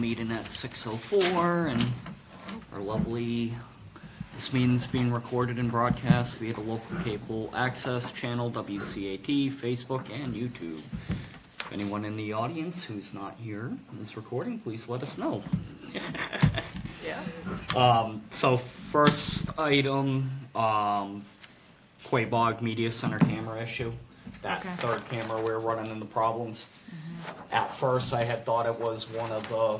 Meeting at 6:04, and our lovely, this meeting's being recorded and broadcast via the local cable access channel, WCAT, Facebook, and YouTube. If anyone in the audience who's not here in this recording, please let us know. Yeah. So first item, Quabog Media Center camera issue. That Okay. third camera we're running into problems. At first, I had thought it was one of the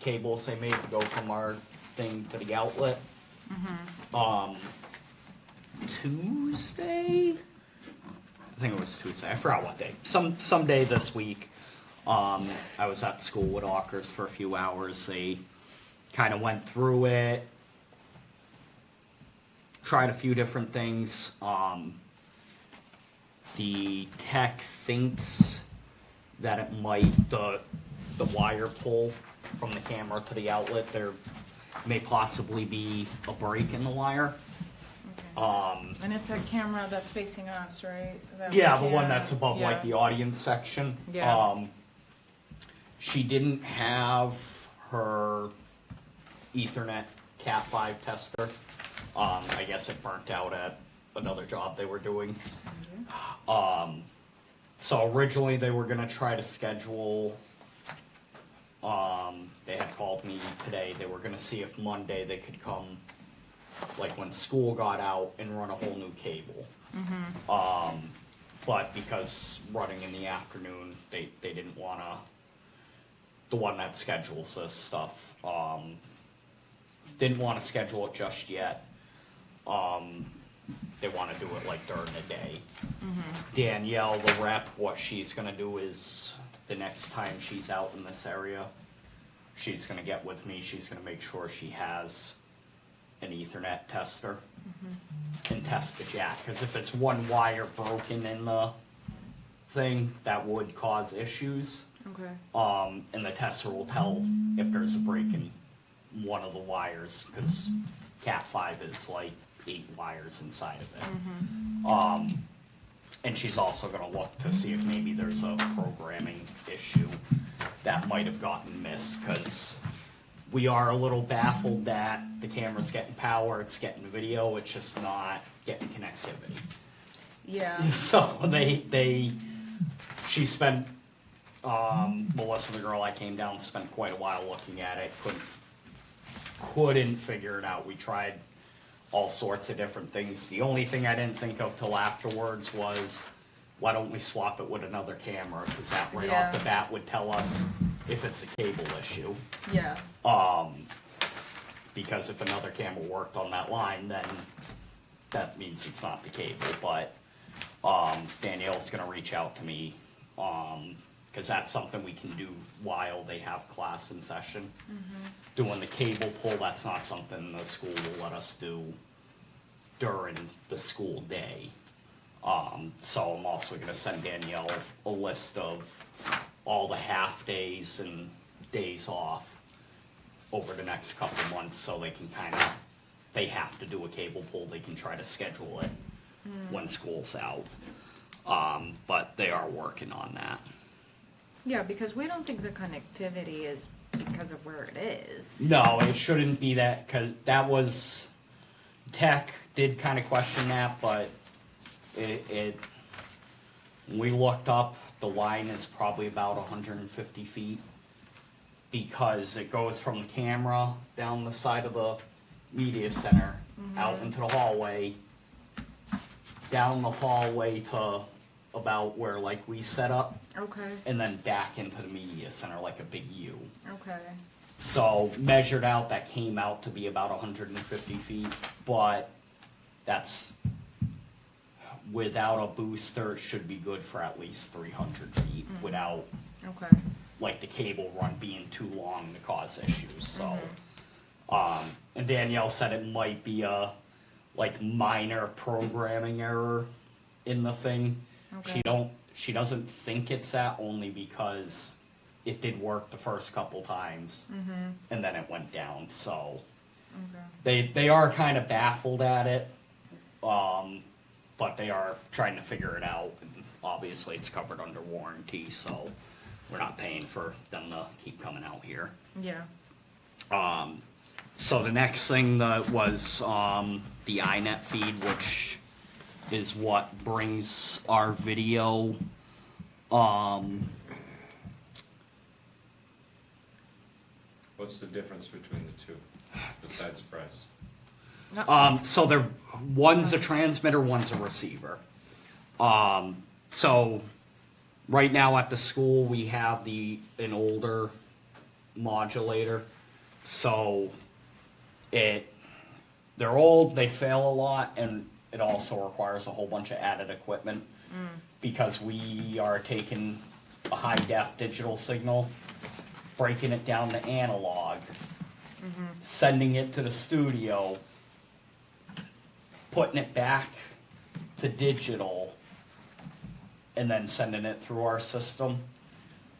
cables they made to go from our thing to the outlet. Tuesday? I think it was Tuesday. I forgot what day. Some day this week. I was at school with Ockers for a few hours. They kind of went through it, tried a few different things. The tech thinks that it might, the wire pull from the camera to the outlet, there may possibly be a break in the wire. And it's that camera that's facing us, right? That Yeah, we the one can't- that's above like the audience section. Yeah. She didn't have her Ethernet Cat5 tester. I guess it burnt out at another job they were doing. So originally they were gonna try to schedule, they had called me today, they were gonna see if Monday they could come, like when school got out, and run a whole new cable. But because running in the afternoon, they didn't wanna, the one that schedules this stuff, didn't wanna schedule it just yet. They wanna do it like during the day. Danielle, the rep, what she's gonna do is, the next time she's out in this area, she's gonna get with me, she's gonna make sure she has an Ethernet tester and test the jack, because if it's one wire broken in the thing, that would cause issues. Okay. And the tester will tell if there's a break in one of the wires, because Cat5 is like 8 wires inside of it. And she's also gonna look to see if maybe there's a programming issue that might have gotten missed, because we are a little baffled that the camera's getting power, it's getting video, it's just not getting connectivity. Yeah. So she spent, Melissa, the girl I came down, spent quite a while looking at it, couldn't figure it out. We tried all sorts of different things. The only thing I didn't think of till afterwards was, why don't we swap it with another camera? Because that right off the bat would tell us if it's a cable issue. Yeah. Because if another camera worked on that line, then that means it's not the cable. But Danielle's gonna reach out to me, because that's something we can do while they have class in session. Doing the cable pull, that's not something the school will let us do during the school day. So I'm also gonna send Danielle a list of all the half days and days off over the next couple of months, so they can kinda, they have to do a cable pull, they can try to schedule it when school's out. But they are working on that. Yeah, because we don't think the connectivity is because of where it is. No, it shouldn't be that, because that was, tech did kind of question that, but we looked up, the line is probably about 150 feet, because it goes from the camera down the side of the media center, out into the hallway, down the hallway to about where like we set up, Okay. and then back into the media center like a big U. Okay. So measured out, that came out to be about 150 feet, but that's, without a booster, it should be good for at least 300 feet without Okay. like the cable run being too long to cause issues, so. And Danielle said it might be a like minor programming error in the thing. Okay. She doesn't think it's that, only because it did work the first couple times, and then it went down, so. Okay. They are kind of baffled at it, but they are trying to figure it out, and obviously it's covered under warranty, so we're not paying for them to keep coming out here. Yeah. So the next thing that was, the iNet feed, which is what brings our video, What's the difference between the two, besides price? so they're, one's a transmitter, one's a receiver. So right now at the school, we have an older modulator. So they're old, they fail a lot, and it also requires a whole bunch of added equipment. Because we are taking a high def digital signal, breaking it down to analog, sending it to the studio, putting it back to digital, and then sending it through our system.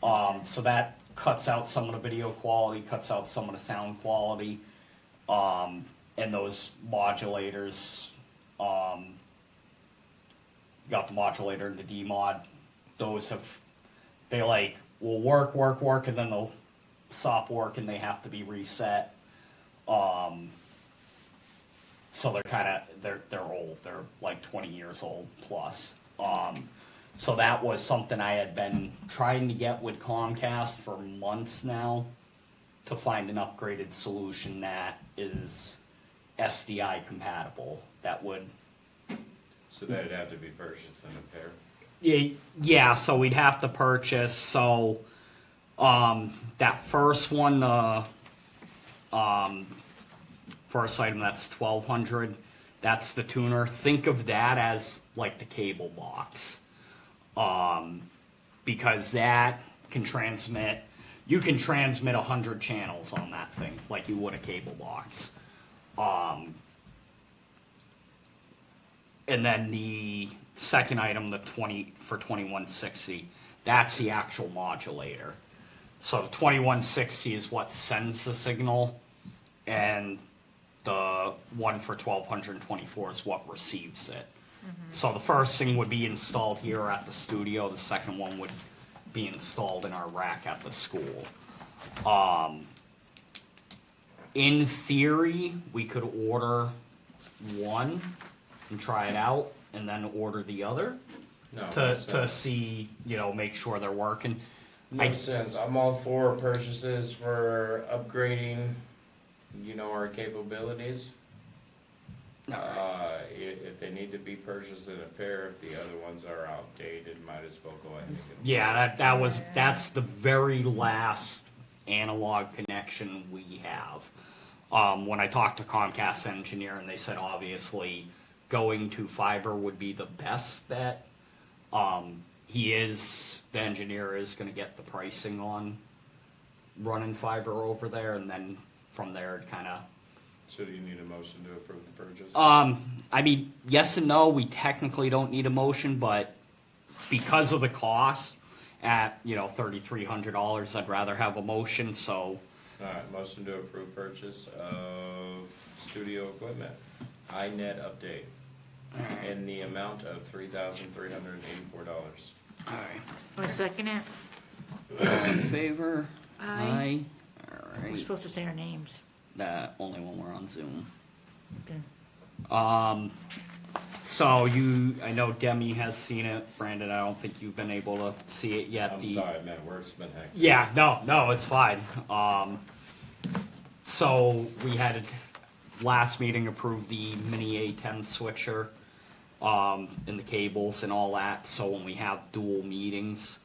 So that cuts out some of the video quality, cuts out some of the sound quality, and those modulators, got the modulator and the D-mod, those will work, and then they'll stop work and they have to be reset. So they're old, they're like 20 years old plus. So that was something I had been trying to get with Comcast for months now, to find an upgraded solution that is SDI compatible, that would, So that'd have to be purchased in a pair? yeah, so we'd have to purchase, so, that first one, the, first item, that's 1,200, that's the tuner. Think of that as like the cable box. Because that can transmit, you can transmit 100 channels on that thing, like you would a cable box. And then the second item, the 2160, that's the actual modulator. So the 2160 is what sends the signal, and the one for 1224 is what receives it. So the first thing would be installed here at the studio, the second one would be installed in our rack at the school. In theory, we could order one and try it out, and then order the other No, to makes sense. see, make sure they're working. Makes sense. I'm all for purchases for upgrading, our capabilities. If they need to be purchased in a pair, if the other ones are outdated, might as well go ahead and get them. Yeah, that's the very last analog connection we have. When I talked to Comcast engineer, and they said obviously going to fiber would be the best bet. The engineer is gonna get the pricing on running fiber over there, and then from there it kinda. So do you need a motion to approve the purchase? I mean, yes and no, we technically don't need a motion, but because of the cost at, $3,300, I'd rather have a motion, so. Alright, motion to approve purchase of studio equipment, iNet update, in the amount of $3,384. Alright. I second it. All in favor? Aye. We're Alright, supposed to say our names. only when we're on Zoom. Okay. So I know Demi has seen it, Brandon, I don't think you've been able to see it yet. I'm sorry, man, work's been hectic. Yeah, no, it's fine. So we had last meeting approved the mini A10 switcher, and the cables and all that, so when we have dual meetings,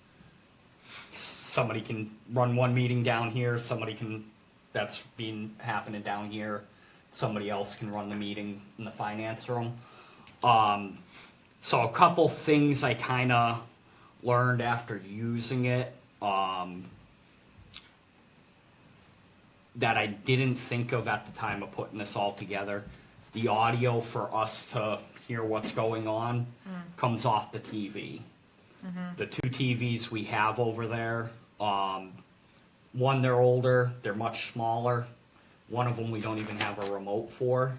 somebody can run one meeting down here, that's happening down here, somebody else can run the meeting in the finance room. So a couple things I kinda learned after using it, that I didn't think of at the time of putting this all together. The audio for us to hear what's going on comes off the TV. The two TVs we have over there, one, they're older, they're much smaller. One of them we don't even have a remote for.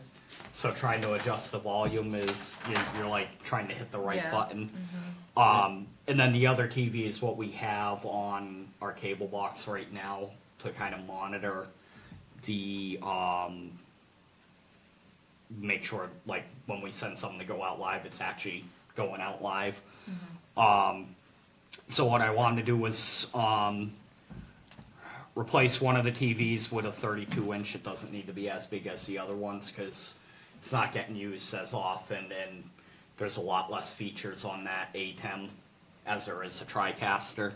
So trying to adjust the volume is, you're like trying to hit the right Yeah. button. And then the other TV is what we have on our cable box right now to kind of monitor the, make sure, like, when we send something to go out live, it's actually going out live. So what I wanted to do was, replace one of the TVs with a 32-inch. It doesn't need to be as big as the other ones, because it's not getting used as often, and there's a lot less features on that ATEM as there is a TriCaster.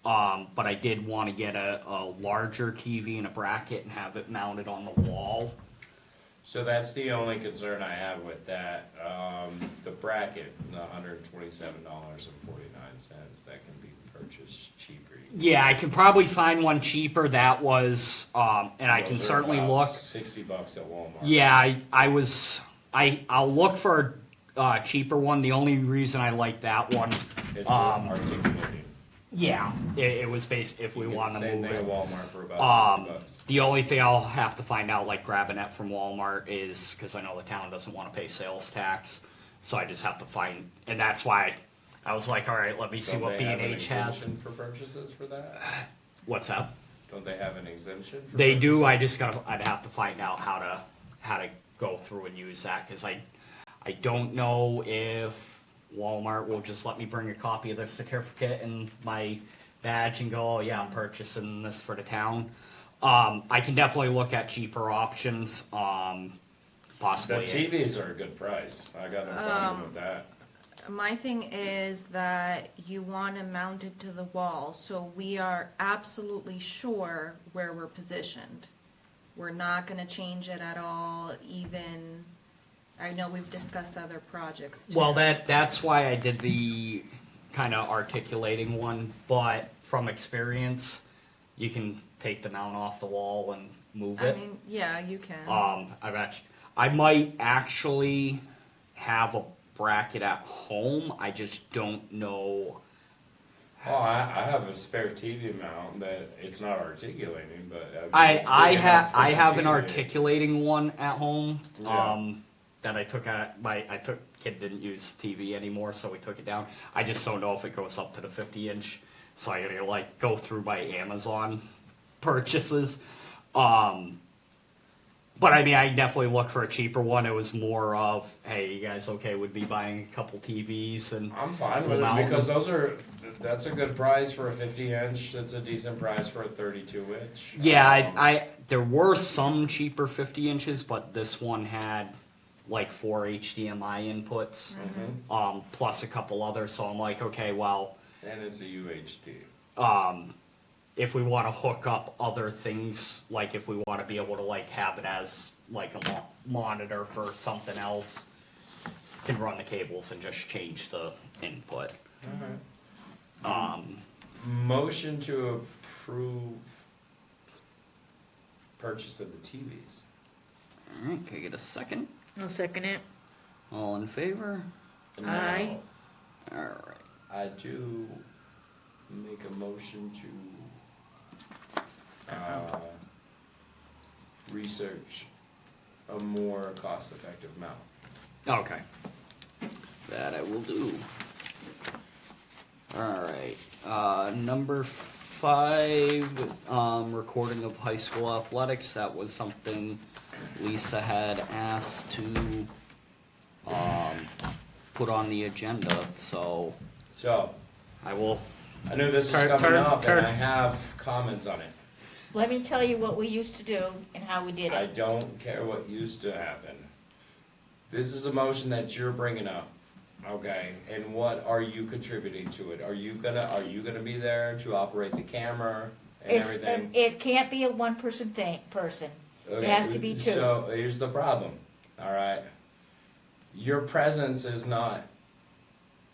But I did want to get a larger TV and a bracket and have it mounted on the wall. So that's the only concern I have with that. The bracket, the $127.49, that can be purchased cheaper. Yeah, I could probably find one cheaper. That was, and I can Those are certainly about look. $60 at Walmart. Yeah, I'll look for a cheaper one. The only reason I like that one, It's articulating. yeah, it was based if we You get want the to same move thing at it. Walmart for about $60. The only thing I'll have to find out, like grabbing it from Walmart, is because I know the town doesn't want to pay sales tax, so I just have to find, and that's why I was like, all right, let me see Don't what they have an B&H has. exemption for purchases for that? What's up? Don't they have an exemption for They do. purchases? I'd have to find out how to go through and use that, because I don't know if Walmart will just let me bring a copy of their certificate and my badge and go, oh yeah, I'm purchasing this for the town. I can definitely look at cheaper options. The Possibly. TVs are a good price. I got no problem with that. My thing is that you want to mount it to the wall, so we are absolutely sure where we're positioned. We're not gonna change it at all, even, I know we've discussed other projects too. Well, that's why I did the kind of articulating one, but from experience, you can take the mount off the wall and move I it. mean, yeah, you can. I might actually have a bracket at home. I just don't know. Oh, I have a spare TV mount that it's not articulating, but it's I big enough for I the have an TV. articulating one at home. Yeah. That I took kid didn't use TV anymore, so we took it down. I just don't know if it goes up to the 50-inch, so I gotta like go through my Amazon purchases. But I mean, I definitely look for a cheaper one. It was more of, hey, you guys okay with me buying a couple TVs? And I'm fine with Mount it because them. that's a good price for a 50-inch. That's a decent price for a 32-inch. yeah, I there were some cheaper 50 inches, but this one had like 4 HDMI inputs, plus a couple others. So I'm like, okay, well, And it's a UHD. if we want to hook up other things, like if we want to be able to like have it as like a monitor for something else, can run the cables and just change the input. Motion to approve purchase of the TVs. All right, can I get a second? I'll second it. All in favor? Aye. All right. I do make a motion to research a more cost-effective mount. Okay. That I will do. Alright, number 5, recording of high school athletics. That was something Lisa had asked to, put on the agenda, so So, I will, I knew this was Turn- coming turn- up, turn. and I have comments on it. Let me tell you what we used to do and how we did I it. don't care what used to happen. This is a motion that you're bringing up, okay? And what are you contributing to it? Are you gonna be there to operate the camera and everything? It can't be a one-person person. It Okay, has to be two. So here's the problem, all right? Your presence is not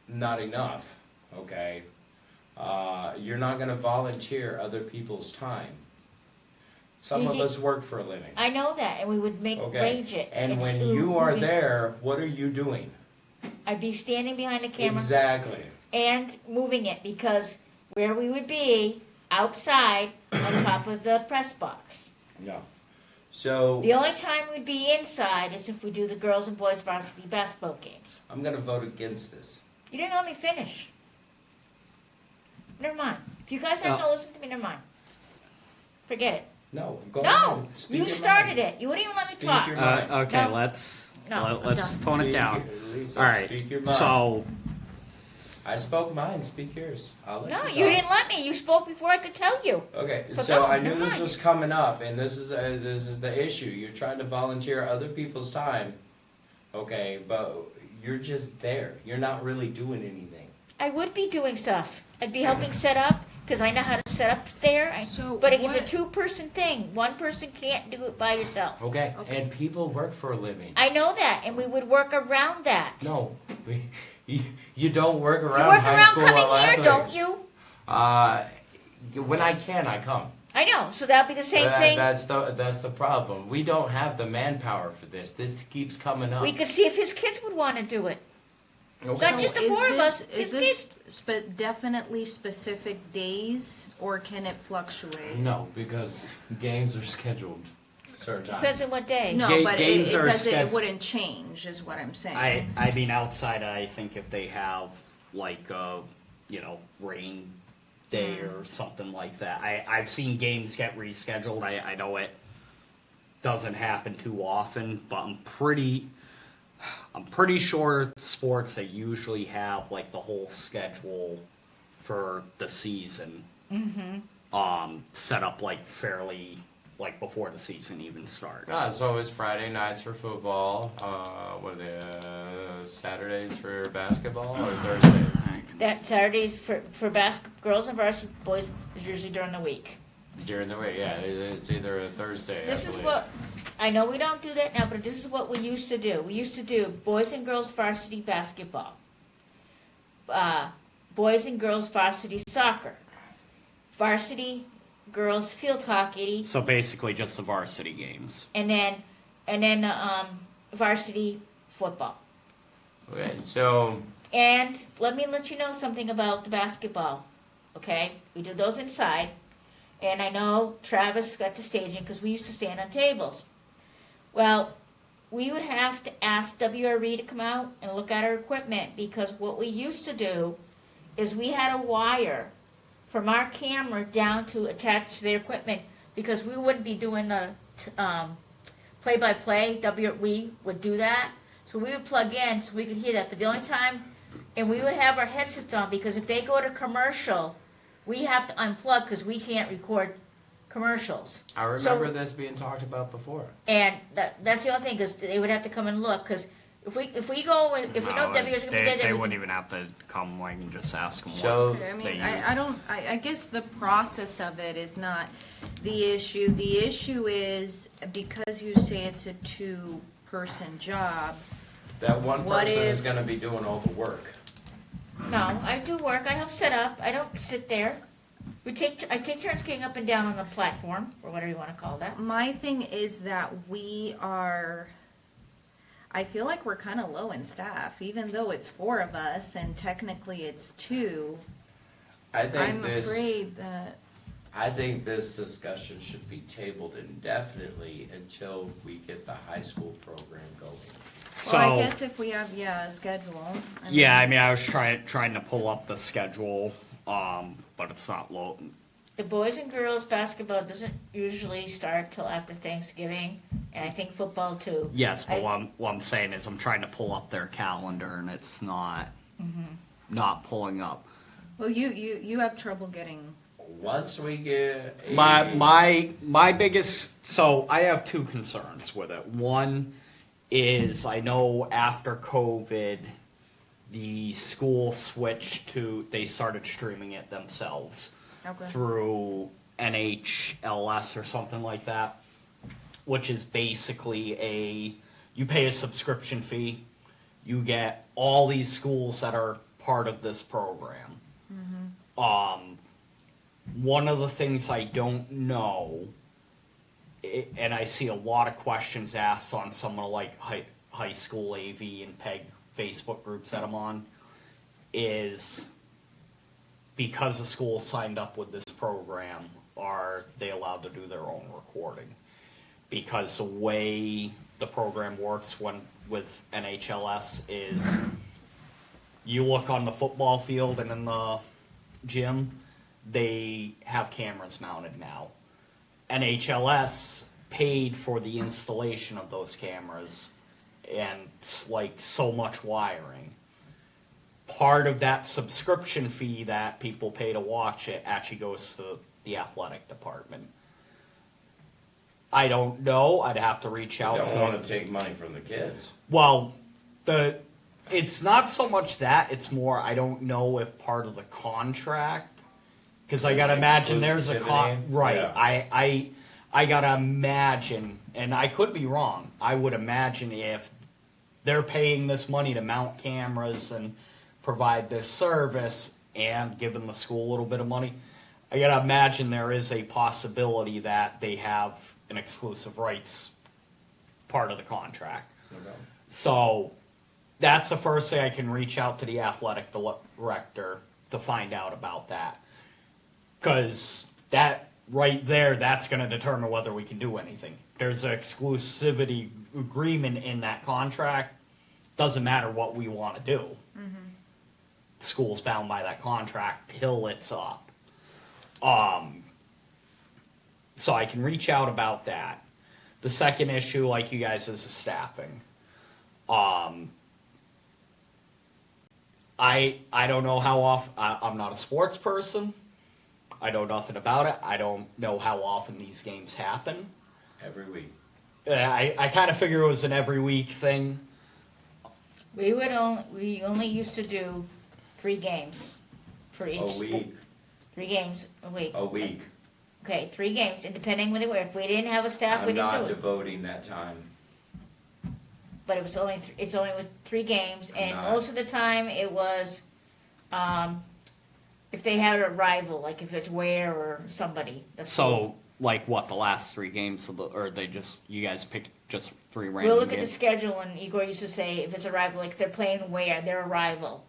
enough, okay? You're not gonna volunteer other people's time. Some You of get- us work for a living, I know that, and we would okay? arrange it. And when so you are we- there, what are you doing? I'd be standing behind the camera Exactly. and moving it, because where we would be, outside, on top of the press box. No. So, The only time we'd be inside is if we do the girls and boys varsity basketball games. I'm gonna vote against this. You didn't let me finish. Never mind. If you guys aren't gonna listen to me, never mind. Forget it. No, go No, ahead. Speak you your started mind. it. You wouldn't even let me Speak talk. your mind. Okay, No. let's No, let's I'm tone it Speak down. your- Lisa, All right. Speak your mind. So I spoke mine. Speak yours. I'll let No, you you talk. didn't let me. You spoke before I could tell you. Okay, So so no, I knew never this mind. was coming up, and this is the issue. You're trying to volunteer other people's time, okay, but you're just there. You're not really doing anything. I would be doing stuff. I'd be helping set up because I know how to set up there. So But it's a what- two-person thing. One person can't do it by yourself. Okay, Okay. and people work for a living. I know that, and we would work around that. No, you don't work You around work high around school coming here, libraries. don't you? When I can, I come. I know. So that'd be the same thing. That's the problem. We don't have the manpower for this. This keeps coming up. We could see if his kids would want to do it. Okay. Not just the is four of this- us, Is his this definitely specific days, or can it fluctuate? No, because games are scheduled certain times. Depends on what day. No, Ga- but games it are doesn't, it sched- wouldn't change, is what I'm saying. I mean, outside, I think if they have like a, rain day or something like that. I've seen games get rescheduled. I know it doesn't happen too often, but I'm pretty sure sports, they usually have like the whole schedule for the season. Set up like fairly, like before the season even starts. It's always Friday nights for football. What are they? Saturdays for basketball or Thursdays? That Saturdays for girls and varsity boys is usually during the week. During the week, yeah. It's either a Thursday. This I is believe. what, I know we don't do that now, but this is what we used to do. We used to do boys and girls varsity basketball, boys and girls varsity soccer, varsity girls field hockey, So basically just the varsity games. and then varsity football. Okay, so And let me let you know something about the basketball, okay? We do those inside, and I know Travis got the staging because we used to stand on tables. Well, we would have to ask WRE to come out and look at our equipment because what we used to do is we had a wire from our camera down to attach to their equipment because we wouldn't be doing the play-by-play. WRE would do that. So we would plug in so we could hear that. But the only time, and we would have our headsets on because if they go to commercial, we have to unplug because we can't record commercials. I remember this being talked about before. And that's the only thing because they would have to come and look because if we go if we know WRE is going to be there, They then we wouldn't can- even have to come. I can just ask them. So- what Okay, I they mean, use. I don't, I guess the process of it is not the issue. The issue is because you say it's a two-person job, That one What person is if- going to be doing all the work. No, I do work. I help set up. I don't sit there. I take turns getting up and down on the platform, or whatever you want to call that. my thing is that we are, I feel like we're kind of low in staff, even though it's four of us and technically it's two. I think I'm afraid that, I think this discussion should be tabled indefinitely until we get the high school program going. So, well, I guess if we have, a schedule. yeah, I mean, I was trying to pull up the schedule, but it's not low. The boys and girls basketball doesn't usually start till after Thanksgiving, and I think football too. Yes, but I- what I'm saying is I'm trying to pull up their calendar and it's not pulling up. Well, you have trouble getting, Once we get a, My biggest, so I have two concerns with it. One is I know after COVID, the school switched to, they started streaming it themselves Okay. through NHLS or something like that, which is basically you pay a subscription fee, you get all these schools that are part of this program. One of the things I don't know, and I see a lot of questions asked on some of like high school AV and PEG Facebook groups that I'm on, is because the school signed up with this program, are they allowed to do their own recording? because the way the program works with NHLS is you look on the football field and in the gym, they have cameras mounted now. NHLS paid for the installation of those cameras, and it's like so much wiring. Part of that subscription fee that people pay to watch it actually goes to the athletic department. I don't know. I'd have to reach out Don't to wanna take money from the kids. well, it's not so much that, it's more, I don't know if part of the contract, because I gotta imagine there's a Exclusivity? right, Yeah. I gotta imagine, and I could be wrong, I would imagine if they're paying this money to mount cameras and provide this service and giving the school a little bit of money, I gotta imagine there is a possibility that they have an exclusive rights part of the contract. Okay. So that's the first thing I can reach out to the athletic director to find out about that. Because that right there, that's going to determine whether we can do anything. There's an exclusivity agreement in that contract. Doesn't matter what we want to do. The school's bound by that contract till it's up. So I can reach out about that. The second issue, like you guys, is the staffing. I don't know how often, I'm not a sports person. I know nothing about it. I don't know how often these games happen. Every week. I kind of figure it was an every week thing. We only used to do 3 games for each A sport. week, 3 games a week. a week. Okay, 3 games, and depending when they were. If we didn't have a staff, we I'm didn't not do it. devoting that time. But it was only it's only with 3 games, and Not. most of the time it was, if they had a rival, like if it's Ware or somebody. the school. So, like what, the last 3 games of the, or they just, you guys picked just 3 random We'll look at the games? schedule, and Igor used to say if it's a rival, like if they're playing Ware, they're a rival.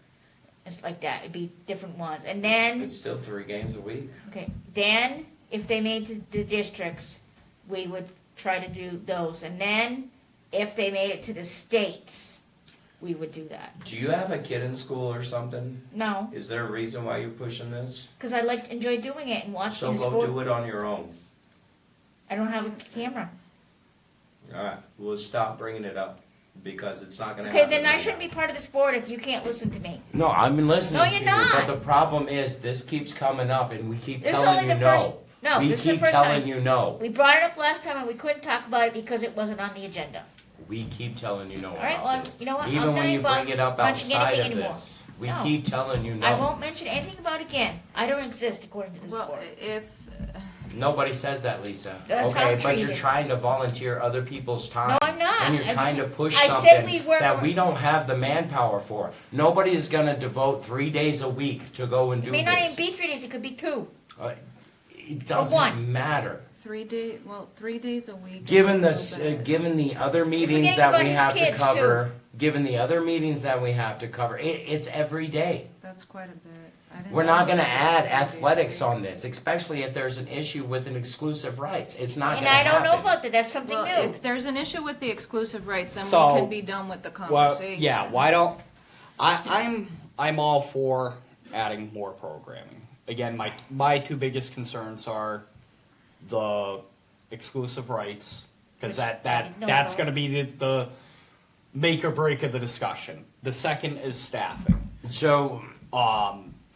It's like that. It'd be different ones, and then It's still 3 games a week. okay, then if they made the districts, we would try to do those, and then if they made it to the states, we would do that. Do you have a kid in school or something? No, Is there a reason why you're pushing this? because I like to enjoy doing it and watching So the go sport. do it on your own. I don't have a camera. Alright, we'll stop bringing it up because it's not gonna Okay, happen. then I right shouldn't now. be part of the sport if you can't listen to me. No, I've been listening No, to you're you, not. but the problem is this keeps coming up and we keep This is telling only you the first. no. No, We this is the keep first telling time. you no. We brought it up last time and we couldn't talk about it because it wasn't on the agenda. We keep telling you no All right, about well, this. you know what? Even I'm when not you bring it up mentioning outside anything of anymore. this, we No. keep telling you no. I won't mention anything about it again. I don't exist according to this Well, board. if, Nobody says that, Lisa. That's how okay, I'm but you're treated. trying to volunteer other people's time. No, I'm not. And you're I'm trying to just- push I something said we weren't- that we don't have the manpower for. Nobody is gonna devote 3 days a week to go and It do may this. not even be 3 days, it could be 2. It doesn't one. matter. 3 days a week. is Given a this, little bit. given the other meetings forgetting that about we his have to kids, cover, given the other meetings that we have to cover, it's every day. That's quite a bit. I didn't We're not know gonna it was add 3 days a athletics week. on this, especially if there's an issue with an exclusive rights. It's not And gonna I don't happen. know about that. That's something Well, new. if there's an issue with the exclusive rights, then So- we can be done with the Well, conversation. yeah, why don't, I'm all for adding more programming. Again, my 2 biggest concerns are the exclusive rights, because Which I didn't know that's about. gonna be the make or break of the discussion. The second is staffing. So,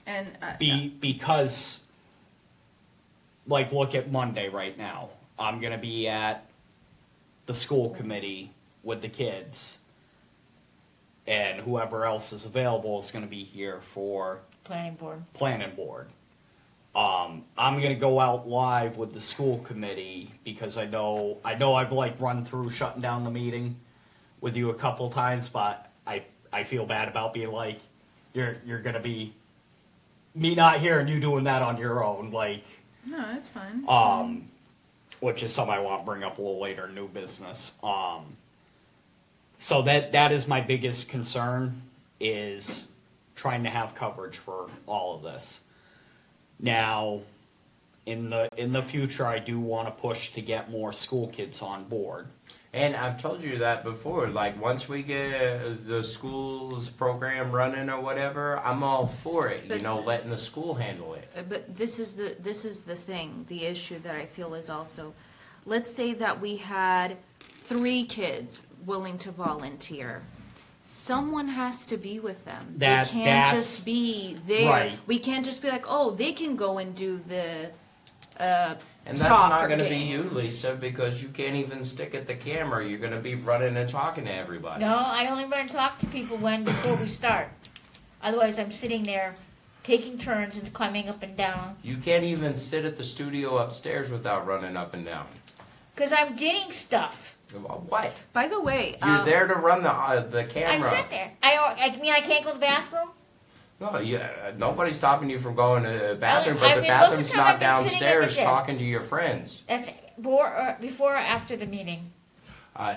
And, Because, like, look at Monday right now. I'm gonna be at the school committee with the kids, and whoever else is available is gonna be here for Planning board. planning board. I'm gonna go out live with the school committee because I know I've like run through shutting down the meeting with you a couple times, but I feel bad about being like, you're gonna be me not here and you doing that on your own, like, no, that's fine. which is something I want to bring up a little later, new business. So that is my biggest concern, is trying to have coverage for all of this. Now, in the future, I do want to push to get more school kids on board. And I've told you that before, like, once we get the school's program running or whatever, I'm all for it, you But- know, letting the school handle it. But this is the thing, the issue that I feel is also, let's say that we had 3 kids willing to volunteer. Someone has to be with them. That- They can't that's- just be there. Right. We can't just be like, oh, they can go and do the And that's soccer not gonna be game. you, Lisa, because you can't even stick at the camera. You're gonna be running and talking to everybody. No, I only run and talk to people before we start. Otherwise, I'm sitting there taking turns and climbing up and down. You can't even sit at the studio upstairs without running up and down. Because I'm getting stuff. What? By the way, You're there to run the I camera. sit there. I mean, I can't go to the bathroom? No, nobody's stopping you from going to the bathroom, I but the mean, most of the bathroom's time not I've been sitting at the downstairs desk. talking to your friends That's before or after the meeting.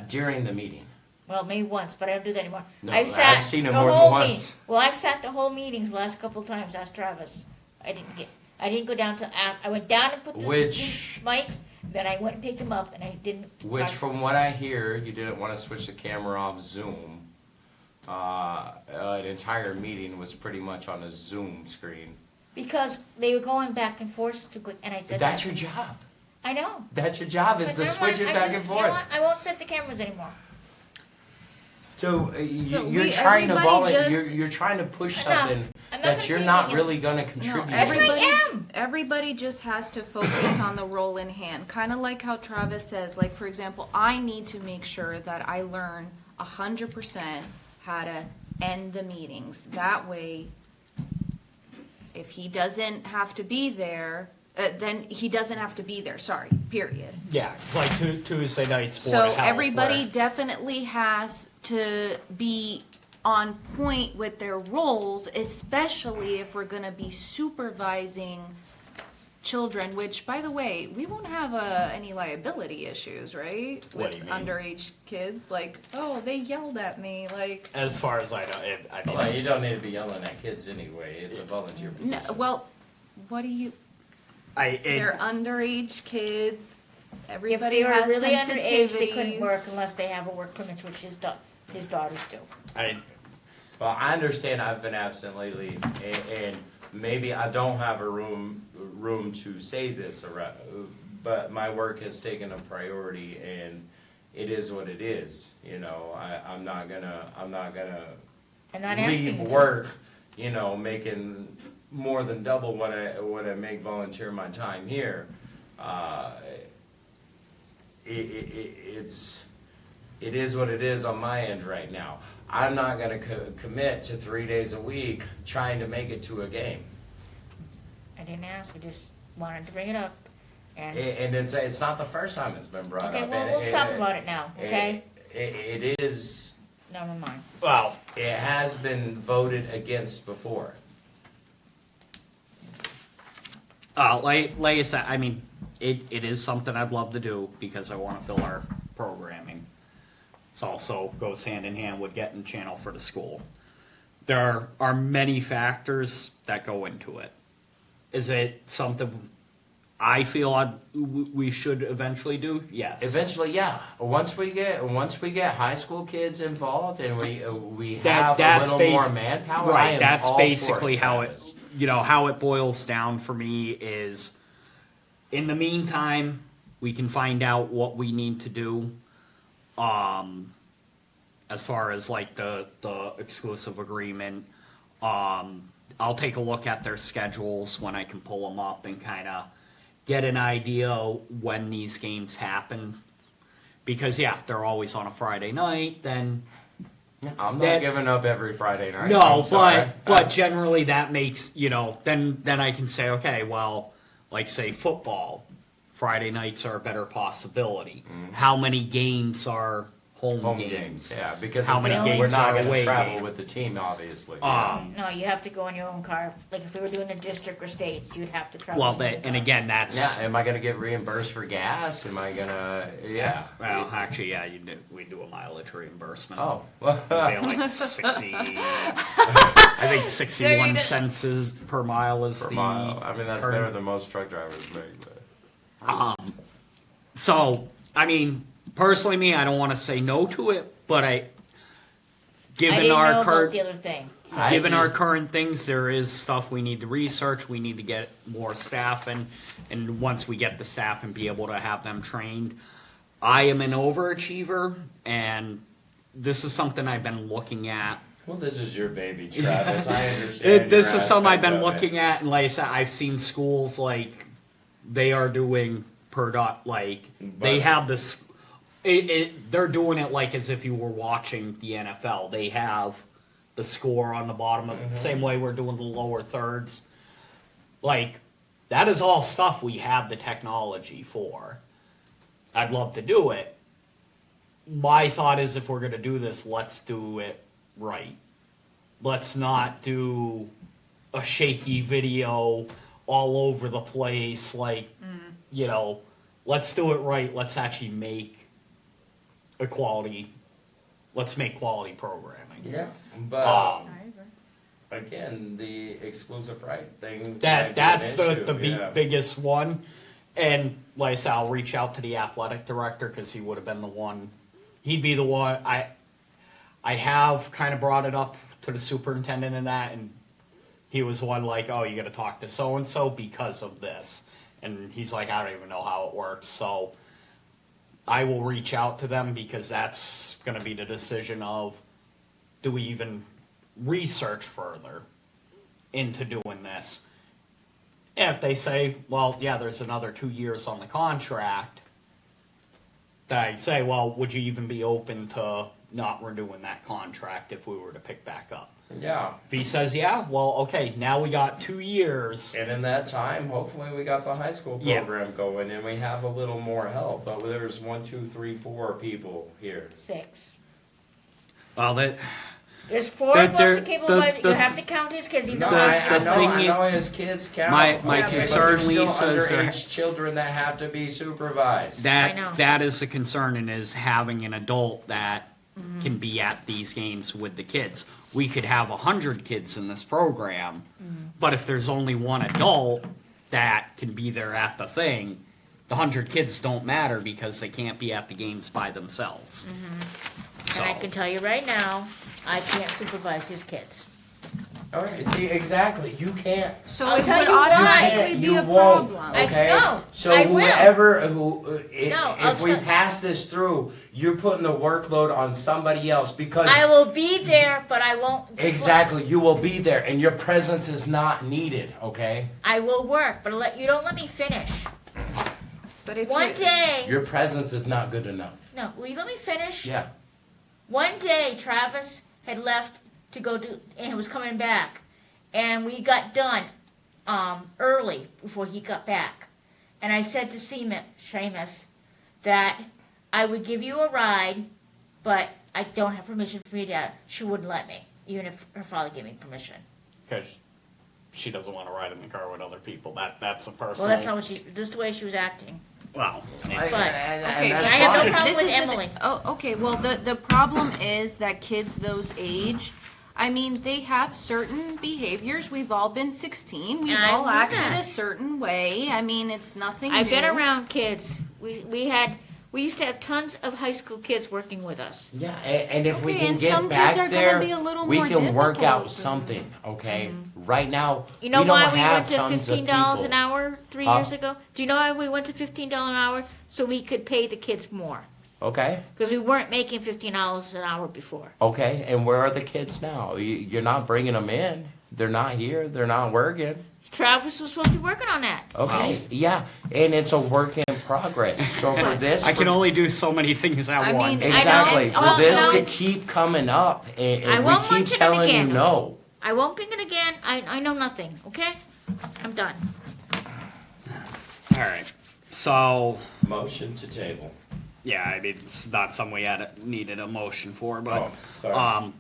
during the meeting. Well, maybe once, but I don't do that anymore. No, I've sat I've seen it the more than whole once. meeting. Well, I've sat the whole meetings the last couple of times. Ask Travis. I didn't go down to. I went down and put the Which- mics. Then I went and picked them up, and I didn't. Which, from what I hear, you didn't want to switch the camera off Zoom. An entire meeting was pretty much on a Zoom screen. Because they were going back and forth too quick, and I said. That's your job. I know. That's your job is But to never switch mind, it I back just- and you know forth. what? I won't set the cameras anymore. So, So you're we- trying to everybody volunteer. just- You're trying to push Enough. something I'm not that you're conceding not it. really going to no, contribute. Yes, I everybody, am. everybody just has to focus on the role in hand. Kind of like how Travis says, like, for example, I need to make sure that I learn 100% how to end the meetings. That way, if he doesn't have to be there, then he doesn't have to be there, sorry, period. Yeah, it's like Tuesday nights. Board So of Health, everybody where- definitely has to be on point with their roles, especially if we're gonna be supervising children, which, by the way, we won't have any liability issues, right? What do you With mean? underage kids, like, oh, they yelled at me, like, As far as I know, I mean, Well, you it's- don't need to be yelling at kids anyway. It's a volunteer no, position. well, what do you, they're underage kids, If everybody they were has really underage, they couldn't sensitivities. work unless they have a work permit, which his daughters do. Well, I understand I've been absent lately, and maybe I don't have a room to say this, but my work has taken a priority, and it is what it is. You know, I'm not gonna I'm not asking leave you to. work, you know, making more than double what I make volunteer my time here. It is what it is on my end right now. I'm not gonna commit to 3 days a week trying to make it to a game. I didn't ask, I just wanted to bring it up. And, And it's not the first time it's been brought okay, up. well, and we'll stop about it now, okay? It is, Never mind. well, it has been voted against before. like I said, I mean, it is something I'd love to do because I want to fill our programming. It's also goes hand in hand with getting channel for the school. There are many factors that go into it. Is it something I feel we should eventually do? Yes. Eventually, yeah. Once we get high school kids involved and we That- have that's a little more basi- manpower, I Right, am that's all for basically it, how Travis. how it boils down for me is, in the meantime, we can find out what we need to do, as far as like the exclusive agreement. I'll take a look at their schedules when I can pull them up and kind of get an idea when these games happen. Because yeah, if they're always on a Friday night, then I'm not that- giving up every Friday night. no, I'm sorry. but generally that makes, then I can say, okay, well, like say football, Friday nights are a better possibility. How many games are home games. Yeah, because How many we're games not are gonna away travel game? with the team, obviously. No, you have to go in your own car. Like if we were doing a district or states, you'd have to travel. Well, in your own and car. again, that's Yeah, am I gonna get reimbursed for gas? Am I gonna, yeah. well, actually, yeah, we do a mileage reimbursement. Oh. Pay like 60. I think 61 cents is per mile is Per the mile, I mean, that's current- better than most truck drivers make, but. So, I mean, personally, me, I don't want to say no to it, but I given didn't know our about current, the other thing. So I given our just- current things, there is stuff we need to research. We need to get more staff, and once we get the staff and be able to have them trained, I am an overachiever, and this is something I've been looking at. Well, this is your baby, Travis. I understand. This your is something I've aspect been of it. looking at, and like I said, I've seen schools like they are doing per dot, like they But- have this. They're doing it like as if you were watching the NFL. They have the score on the bottom of the same way we're doing the lower thirds. Like that is all stuff we have the technology for. I'd love to do it. My thought is if we're going to do this, let's do it right. Let's not do a shaky video all over the place. Like, you know, let's do it right. Let's actually make a quality, let's make quality programming. Yeah, but Um, again, the exclusive right thing. that's the biggest one. And like I said, I'll reach out to the athletic director because he would have been the one. He'd be the one. I have kind of brought it up to the superintendent and that, and he was one like, oh, you got to talk to so and so because of this, and he's like, I don't even know how it works. So I will reach out to them because that's going to be the decision of, do we even research further into doing this? And if they say, well, yeah, there's another 2 years on the contract, then I'd say, well, would you even be open to not renewing that contract if we were to pick back up? Yeah, If he says, yeah, well, okay, now we got 2 years. and in that time, hopefully, we got the high school Yeah. program going, and we have a little more help. But there's 1, 2, 3, 4 people here. 6. Well, that, There's 4 of us There- that capable the- of the- you have to count his kids. You know, No, I the know, thing I is- know his kids count. My Okay, concern, but there's Lisa, is still there- underage children that have to be supervised. I know. that is a concern, and is having an adult that can be at these games with the kids. We could have 100 kids in this program, but if there's only one adult that can be there at the thing, the 100 kids don't matter because they can't be at the games by themselves. So, and I can tell you right now, I can't supervise his kids. Okay, see, exactly, you can't. So I'll it tell would you why. automatically be You a won't, problem. okay? No, So I will. whoever, No, I'll if we tell- pass this through, you're putting the workload on somebody else because I will be there, but I won't. exactly, you will be there and your presence is not needed, okay? I will work, but you don't let me finish. But if One you- day, Your presence is not good enough. no, will you let me finish? Yeah. One day, Travis had left to go do, and was coming back, and we got done early before he got back. And I said to Seamus that I would give you a ride, but I don't have permission from your dad. She wouldn't let me, even if her father gave me permission. because she doesn't want to ride in the car with other people. That's a personal. Well, that's not what she. This is the way she was acting. Well, Okay, that's so I have no fine. problem this with is Emily. Okay. Well, the problem is that kids those age, I mean, they have certain behaviors. We've all been 16. We've I all knew acted that. a certain way. I mean, it's nothing I've new. been around kids. We used to have tons of high school kids working with us. Yeah, and if we Okay, can and get some kids back are gonna there, be a little we more can work difficult out for something, okay? Right now, You know we don't why we have went to tons of $15 people. an hour 3 Huh? years ago? Do you know why we went to $15 an hour? So we could pay the kids more. Okay, Because we weren't making $15 an hour before. okay, and where are the kids now? You're not bringing them in. They're not here. They're not working. Travis was supposed to be working on that. Okay, yeah, and it's a work in progress. So for this, I can for- only do so many things at I mean, once. I know, exactly and for also this to it's- keep coming up, and I we won't keep mention it telling you again. no. I won't pick it again. I know nothing, okay? I'm done. All right. So Motion to table. yeah, I mean, it's not something we needed a motion for, but, Oh, sorry.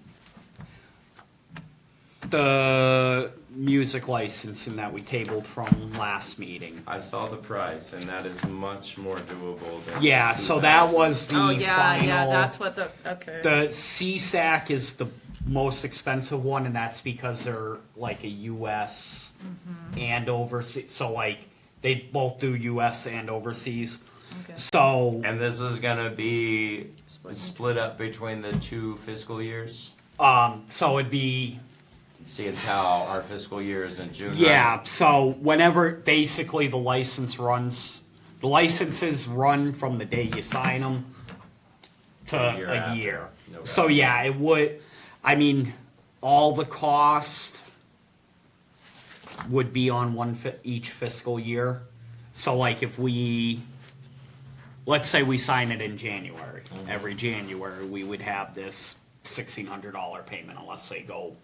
the music licensing that we tabled from last meeting. I saw the price, and that is much more doable than. Yeah, so that 2,000. was the Oh, final. yeah, that's what the, okay. The CSAC is the most expensive one, and that's because they're like a US and overseas. So like they both do US and overseas. Okay. So And this is gonna be split up between the 2 fiscal years? so it'd be Seeing as how our fiscal year is in June. right? yeah. So whenever basically the licenses run from the day you sign them to A year a after. year. No So doubt. yeah, it would. I mean, all the cost would be on each fiscal year. So like if let's say we sign it in January, every January we would have this $1,600 payment unless they go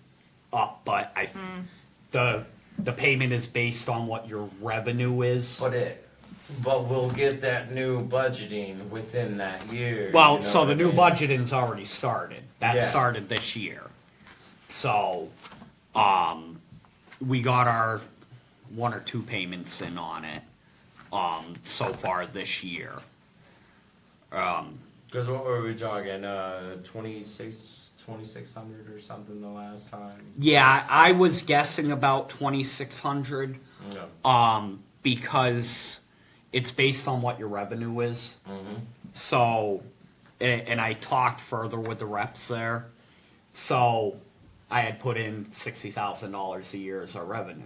up. But the payment is based on what your revenue is. But we'll get that new budgeting within that year. Well, you know so what the I new mean? budgeting's already started. That Yeah. started this year. So, we got our 1 or 2 payments in on it, so far this year. Cause what were we talking, 2,600 or something the last time? Yeah, I was guessing about 2,600, No. because it's based on what your revenue is. Mhm. So, and I talked further with the reps there. So, I had put in $60,000 a year as our revenue.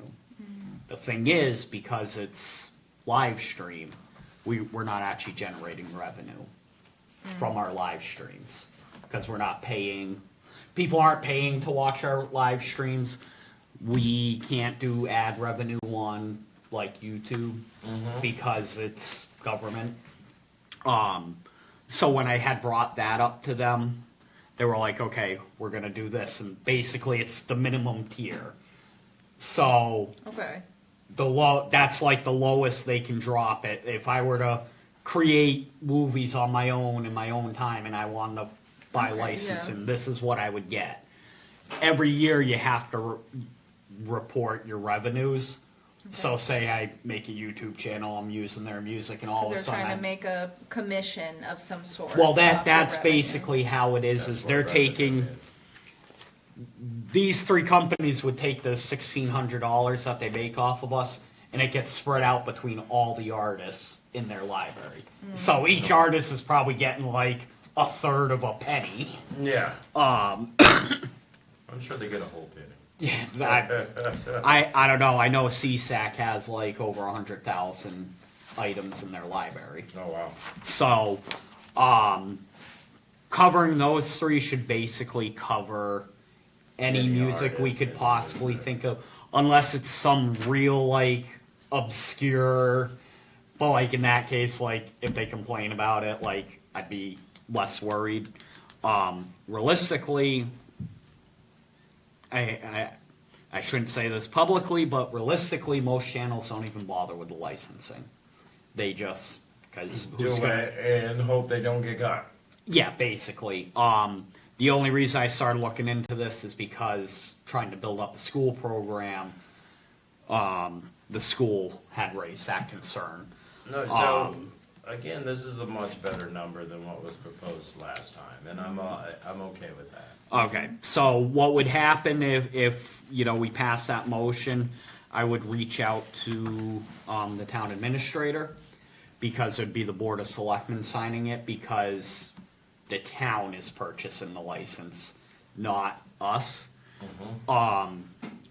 The thing is, because it's live stream, we're not actually generating revenue from our live streams because we're not paying. People aren't paying to watch our live streams. We can't do ad revenue on like YouTube because it's government. So when I had brought that up to them, they were like, okay, we're gonna do this, and basically it's the minimum tier. So Okay. that's like the lowest they can drop it. If I were to create movies on my own in my own time and I wanted to buy Okay, licensing, yeah. this is what I would get. Every year you have to report your revenues. So say I make a YouTube channel, I'm using their music, and all of a Because they're sudden trying I'm to make a commission of some sort. well, off the that's revenue. basically how it is. That's Is what they're revenue taking is. these 3 companies would take the $1,600 that they make off of us, and it gets spread out between all the artists in their library. So each artist is probably getting like a third of a penny. Yeah, Um, I'm sure they get a whole penny. yeah, I don't know. I know CSAC has like over 100,000 items in their library. Oh, wow. So, covering those 3 should basically cover any Any music we artist, could any possibly music. think of, unless it's some real, like, obscure, but like in that case, like, if they complain about it, like, I'd be less worried. Realistically, I shouldn't say this publicly, but realistically, most channels don't even bother with the licensing. They just, because who's Do gonna... it and hope they don't get caught. Yeah, basically. The only reason I started looking into this is because trying to build up a school program, the school had raised that concern. No, so, Um, again, this is a much better number than what was proposed last time, and I'm okay with that. Okay, so what would happen if we pass that motion, I would reach out to, the town administrator, because it'd be the Board of Selectmen signing it, because the town is purchasing the license, not us.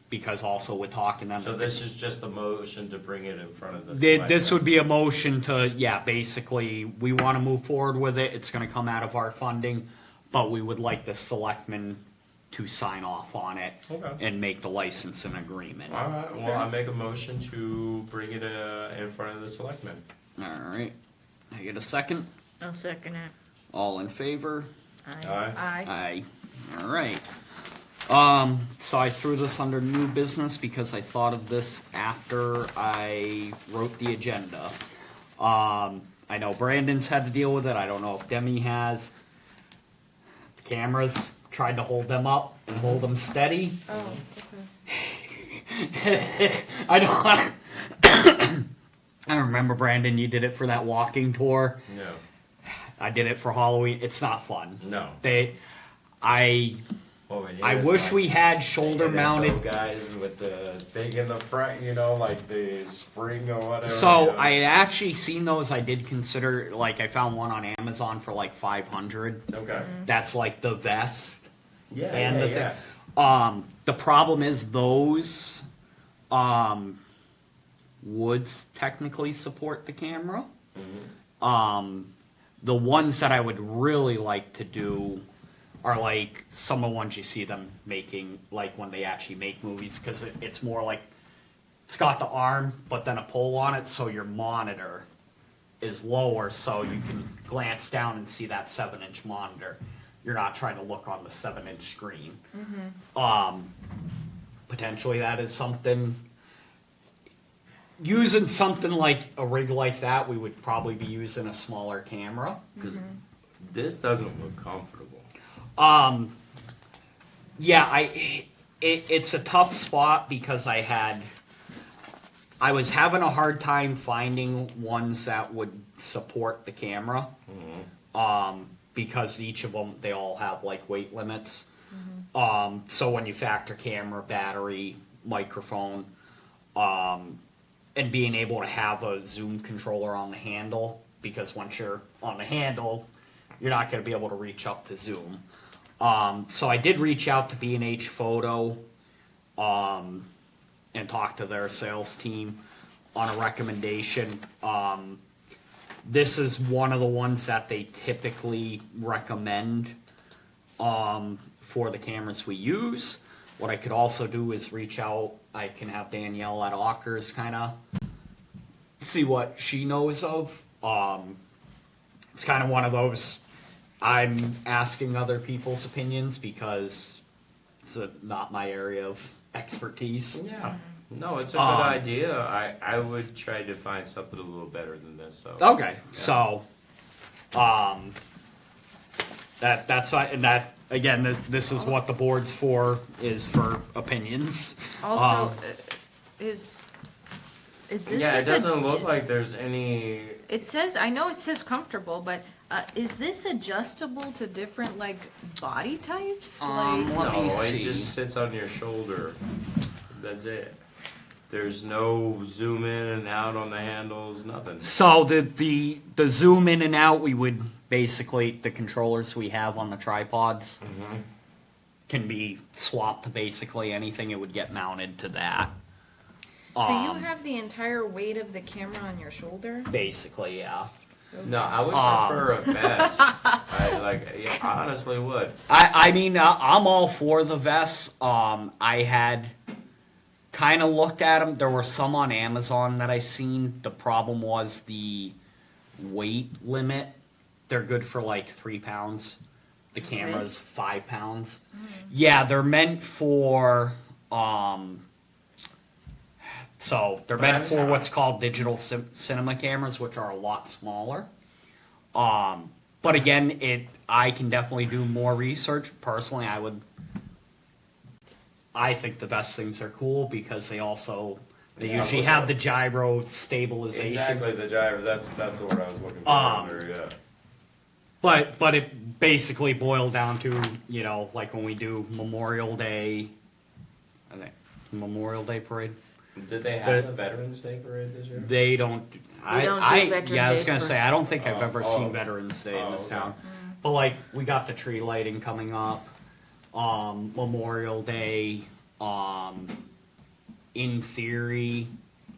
Because also we're talking them. So this is just a motion to bring it in front of the This selectmen. would be a motion to, basically, we want to move forward with it, it's gonna come out of our funding, but we would like the selectmen to sign off on it Okay. and make the license an agreement. All right, well, I make a motion to bring it in front of the selectmen. All right, I get a second? I'll second it. All in favor? Aye. Aye. Aye. All right. So I threw this under new business because I thought of this after I wrote the agenda. I I know Brandon's had to deal with it. I don't know if Demi has. The cameras, tried to hold them up and hold them steady. Oh, I don't. I remember, Brandon, you did it for that walking tour. No. I did it for Halloween. It's not fun. No. I wish we had shoulder mounted. Guys with the thing in the front, you know, like the spring or whatever. So you know. I had actually seen those. I did consider, like, I found one on Amazon for like 500. Okay. That's like the vest Yeah. and yeah, the yeah. thing. The problem is those would technically support the camera. The ones that I would really like to do are like some of the ones you see them making, like when they actually make movies, because it's more like it's got the arm, but then a pole on it, so your monitor is lower, so you can glance down and see that 7-inch monitor. You're not trying to look on the 7-inch screen. Potentially that is something. Using something like a rig like that, we would probably be using a smaller camera. Because this doesn't look comfortable. Yeah, it's a tough spot because I was having a hard time finding ones that would support the camera. Because each of them, they all have like weight limits. So when you factor camera, battery, microphone, and being able to have a zoom controller on the handle, because once you're on the handle, you're not going to be able to reach up to zoom. So I did reach out to B&H Photo and talk to their sales team on a recommendation. This is one of the ones that they typically recommend for the cameras we use. What I could also do is reach out. I can have Danielle at Ockers kind of see what she knows of. It's kind of one of those, I'm asking other people's opinions because it's not my area of expertise. Yeah. No, it's a good idea. I would try to find something a little better than this. So. Okay, so that's fine, and that again, this is what the board's for, is for opinions. Also, is this Yeah, like it doesn't look a, like there's any. it says, I know it says comfortable, but is this adjustable to different like body types? Like, Let me No, see. it just sits on your shoulder. That's it. There's no zoom in and out on the handles, nothing. So the zoom in and out, we would basically, the controllers we have on the tripods can be swapped to basically anything. It would get mounted to that. so you have the entire weight of the camera on your shoulder? Basically, yeah. No, I would prefer a vest. I honestly would. I mean, I'm all for the vests. I had kind of looked at them. There were some on Amazon that I seen. The problem was the weight limit. They're good for like 3 pounds. The That's it? camera's 5 pounds. Yeah, they're meant for so they're meant for what's called digital cinema cameras, which are a lot smaller. But again, I can definitely do more research. Personally, I think the best things are cool because they usually have the gyro stabilization. Exactly, the gyro. That's the word I was looking for. Yeah. But it basically boiled down to, like when we do Memorial Day, I think Memorial Day parade. Did they have a Veterans Day parade this year? They don't. We don't do Veterans I was Day gonna parade. say I don't think I've ever Oh. seen Veterans Day in this Okay. town. But like we got the tree lighting coming up, Memorial Day. In theory,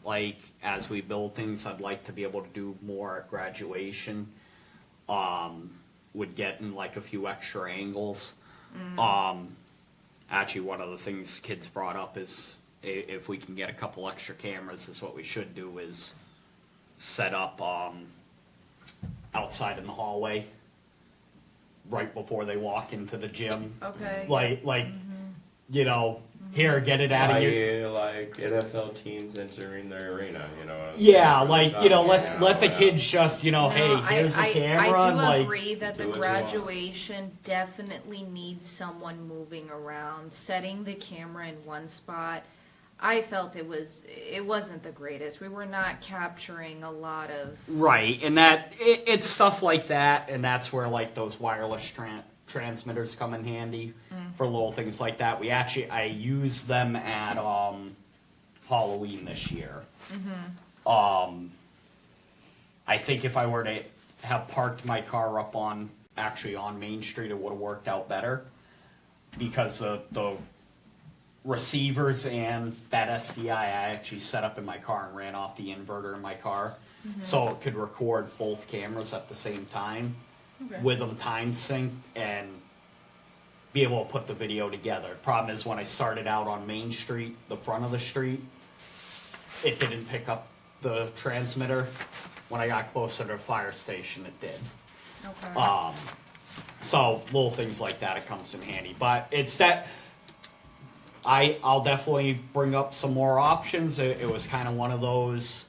like as we build things, I'd like to be able to do more at graduation. Would get in like a few extra angles. Actually, one of the things kids brought up is if we can get a couple extra cameras, is what we should do is set up outside in the hallway right before they walk into the gym. Okay. Like you know, here, get it out of your. Like NFL teams entering their arena, you know. Yeah, like, you know, Yeah, let the yeah. kids just, you know, No, hey, here's a camera, I and do like, agree that the do as you want. graduation definitely needs someone moving around, setting the camera in one spot. I felt it wasn't the greatest. We were not capturing a lot of. right, and it's stuff like that, and that's where like those wireless transmitters come in handy for little things like that. I used them at Halloween this year. I think if I were to have parked my car up on Main Street, it would have worked out better because the receivers and that SDI I actually set up in my car and ran off the inverter in my car, so it could record both cameras at the same time with them time synced and be able to put the video together. Problem is when I started out on Main Street, the front of the street, it didn't pick up the transmitter. When I got closer to the fire station, it did. Okay. So little things like that, it comes in handy. But it's that I'll definitely bring up some more options. It was kind of one of those,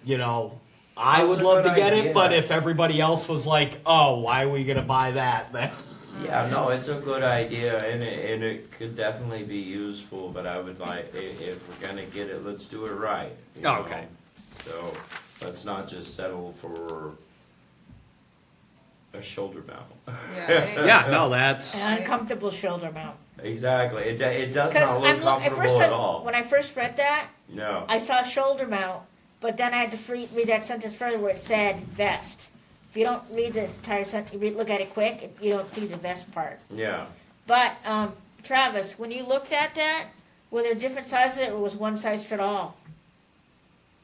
you know, I That's would a love good to get idea. it, but if everybody else was like, oh, why are we gonna buy that? Then Yeah, no, it's a good idea, and it could definitely be useful, but I would like, if we're gonna get it, let's do it right. you know? Okay. So, let's not just settle for a shoulder mount. Yeah. yeah, no, that's An uncomfortable shoulder mount. Exactly, it does Because not look comfortable at all. when I first read that, No, I saw shoulder mount, but then I had to read that sentence further where it said vest. If you don't read the entire sentence, look at it quick, you don't see the vest part. yeah. But, Travis, when you looked at that, were there different sizes or was one size fit all?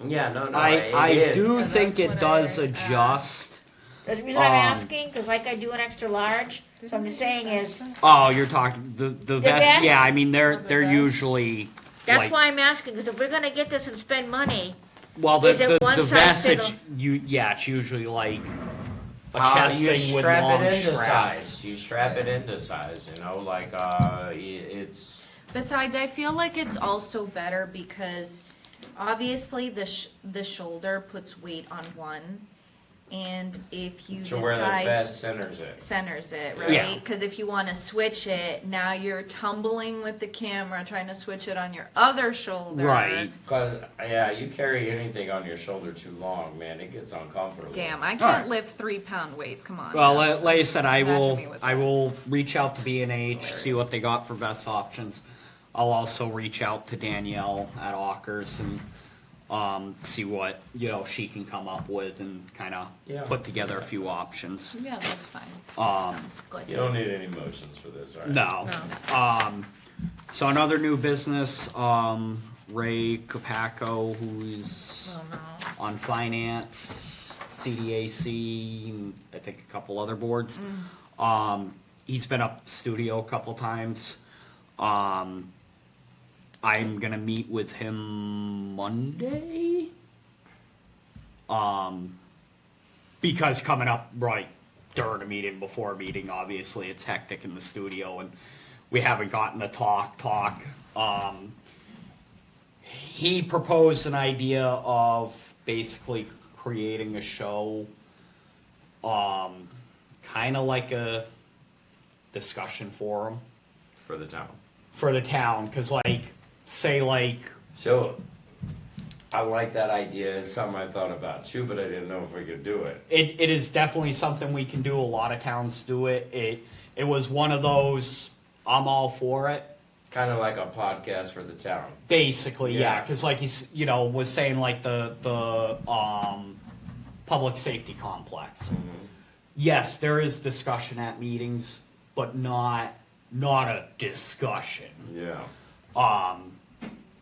Yeah, no, I it do Yeah, think that's it what does I adjust. That's the reason I'm Um, asking, because like I do an extra large, so I'm just saying is, Oh, you're talking the vest. vest? Yeah, I mean they're The vest. usually that's like, why I'm asking, because if we're gonna get this and spend money, well is it one the size vest fit it's, all? it's usually like a chest you thing with strap long it into straps. size. You strap it into size, you know, like, it's, Besides, I feel like it's also better because obviously the shoulder puts weight on one, and if you to where the decide vest centers it. centers it, Yeah. right? Because if you want to switch it, now you're tumbling with the camera trying to switch it on your other shoulder. Right. Cause, yeah, you carry anything on your shoulder too long, man, it gets uncomfortable. Damn, I can't Alright. lift 3-pound weights. Come on. Well, now. like I said, I Imagine me with that. will reach out to B&H, see what they got for vest options. I'll also reach out to Danielle at Ockers and see what she can come up with and kind of Yeah. put together a few options. Yeah, that's fine. Um, Sounds good. You don't need any motions for this, right? No. So another new business, Ray Capaco, who's oh no. on finance, CDAC, I think a couple other boards. He's been up studio a couple times. I'm gonna meet with him Monday. Because coming up right during a meeting, before a meeting, obviously it's hectic in the studio and we haven't gotten to talk. He proposed an idea of basically creating a show, kind of like a discussion forum For the town. for the town, because say So, I like that idea, it's something I thought about too, but I didn't know if we could do it. it is definitely something we can do. A lot of towns do it. It was one of those, I'm all for it. Kind of like a podcast for the town. Basically, yeah, Yeah. because like he's was saying, like the public safety complex. Yes, there is discussion at meetings, but not a discussion. Yeah.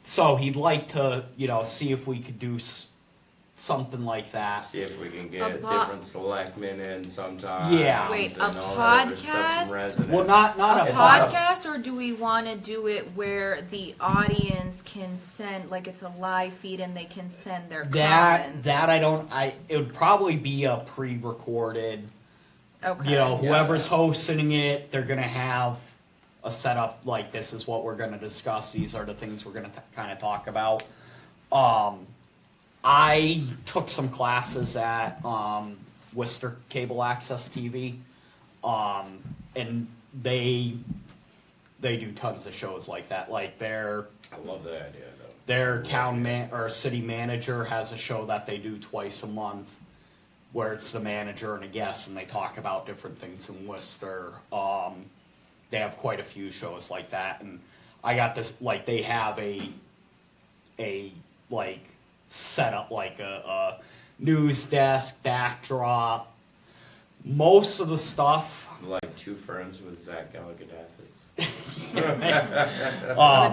So he'd like to see if we could do something like that. See if we can A get po- different selectmen in sometimes. Yeah. Wait, and a all that other stuff, podcast? some residents. Well, not a It's not a- Podcast, or do we want to do it where the audience can send, like it's a live feed and they can send their comments? It would probably be a pre-recorded. Okay. Whoever's Yeah. hosting it, they're gonna have a setup, like this is what we're gonna discuss, these are the things we're gonna kinda talk about. I took some classes at, Worcester Cable Access TV, and they do tons of shows like that, like their I love that idea, though. their town or city manager has a show that they do twice a month, where it's the manager and a guest, and they talk about different things in Worcester. They have quite a few shows like that, and I got this, like, they have a like set up like a news desk, backdrop, most of the stuff. Like Two Ferns with Zach Gallagher-Daffis.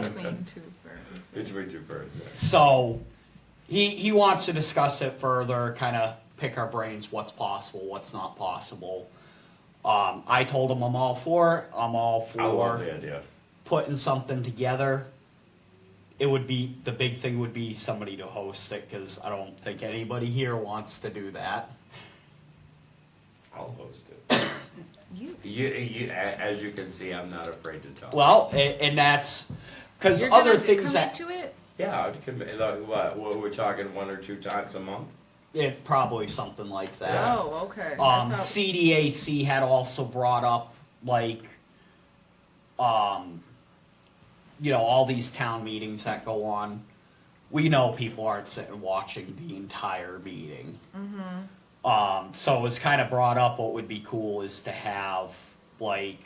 Between two firms. Between Two Ferns, yeah. So he wants to discuss it further, kind of pick our brains, what's possible, what's not possible. I told him I'm all for it. I'm all I love for the idea. putting something together. It would be, the big thing would be somebody to host it, because I don't think anybody here wants to do that. I'll host it. You, As you can see, I'm not afraid to talk. Well, and that's, because you're other gonna things commit that, to it? Yeah, I'd commit, like, what, we're talking 1 or 2 times a month? it probably something like that. Yeah. Oh, okay. I thought- CDAC had also brought up, like, all these town meetings that go on. We know people aren't sitting watching the entire meeting. So it was kind of brought up, what would be cool is to have, like,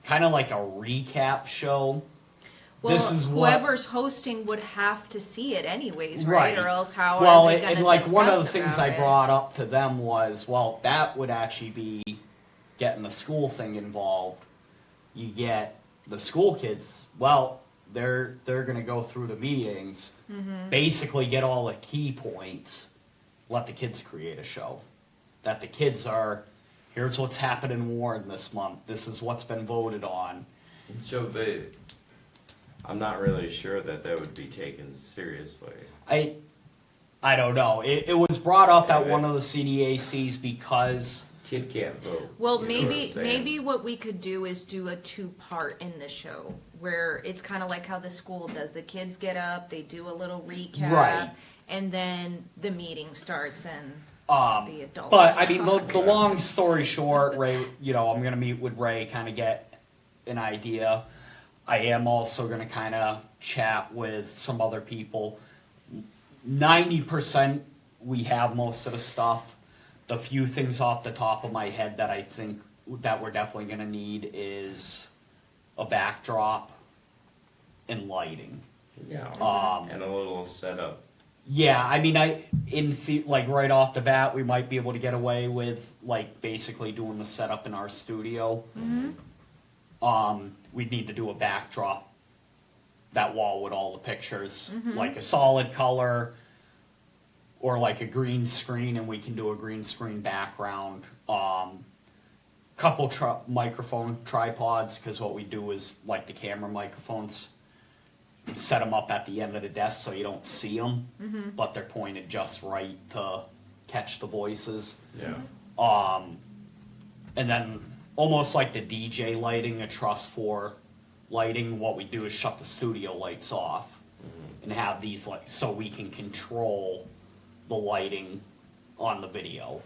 kind of like a recap show. Well, This is what- whoever's hosting would have to see it anyways, right? Or else how Well, are they going to and like one of the discuss things about I it? brought up to them was, well, that would actually be getting the school thing involved. You get the school kids, well, they're gonna go through the meetings, Mm-hmm. basically get all the key points, let the kids create a show. That the kids are, here's what's happened in Warren this month, this is what's been voted on. So I'm not really sure that would be taken seriously. I don't know. It was brought up at one of the CDACs because Kid can't vote. Well, You know what I'm maybe saying? maybe what we could do is do a 2-part in the show where it's kind of like how the school does. The kids get up, they do a little recap, Right. and then the meeting starts and the adults. But I mean, talk. the long story short, Ray, I'm gonna meet with Ray, kind of get an idea. I am also gonna kind of chat with some other people. 90% we have most of the stuff. The few things off the top of my head that I think that we're definitely gonna need is a backdrop and lighting. Yeah, and a little setup. Yeah, I mean, like right off the bat, we might be able to get away with like basically doing the setup in our studio. We'd need to do a backdrop, that wall with all the pictures, like a solid color, or like a green screen, and we can do a green screen background. Couple microphone tripods, because what we do is like the camera microphones, set them up at the end of the desk so you don't see them, but they're pointed just right to catch the voices. Yeah. And then almost like the DJ lighting, a truss for lighting, what we do is shut the studio lights off and have these lights so we can control the lighting on the video.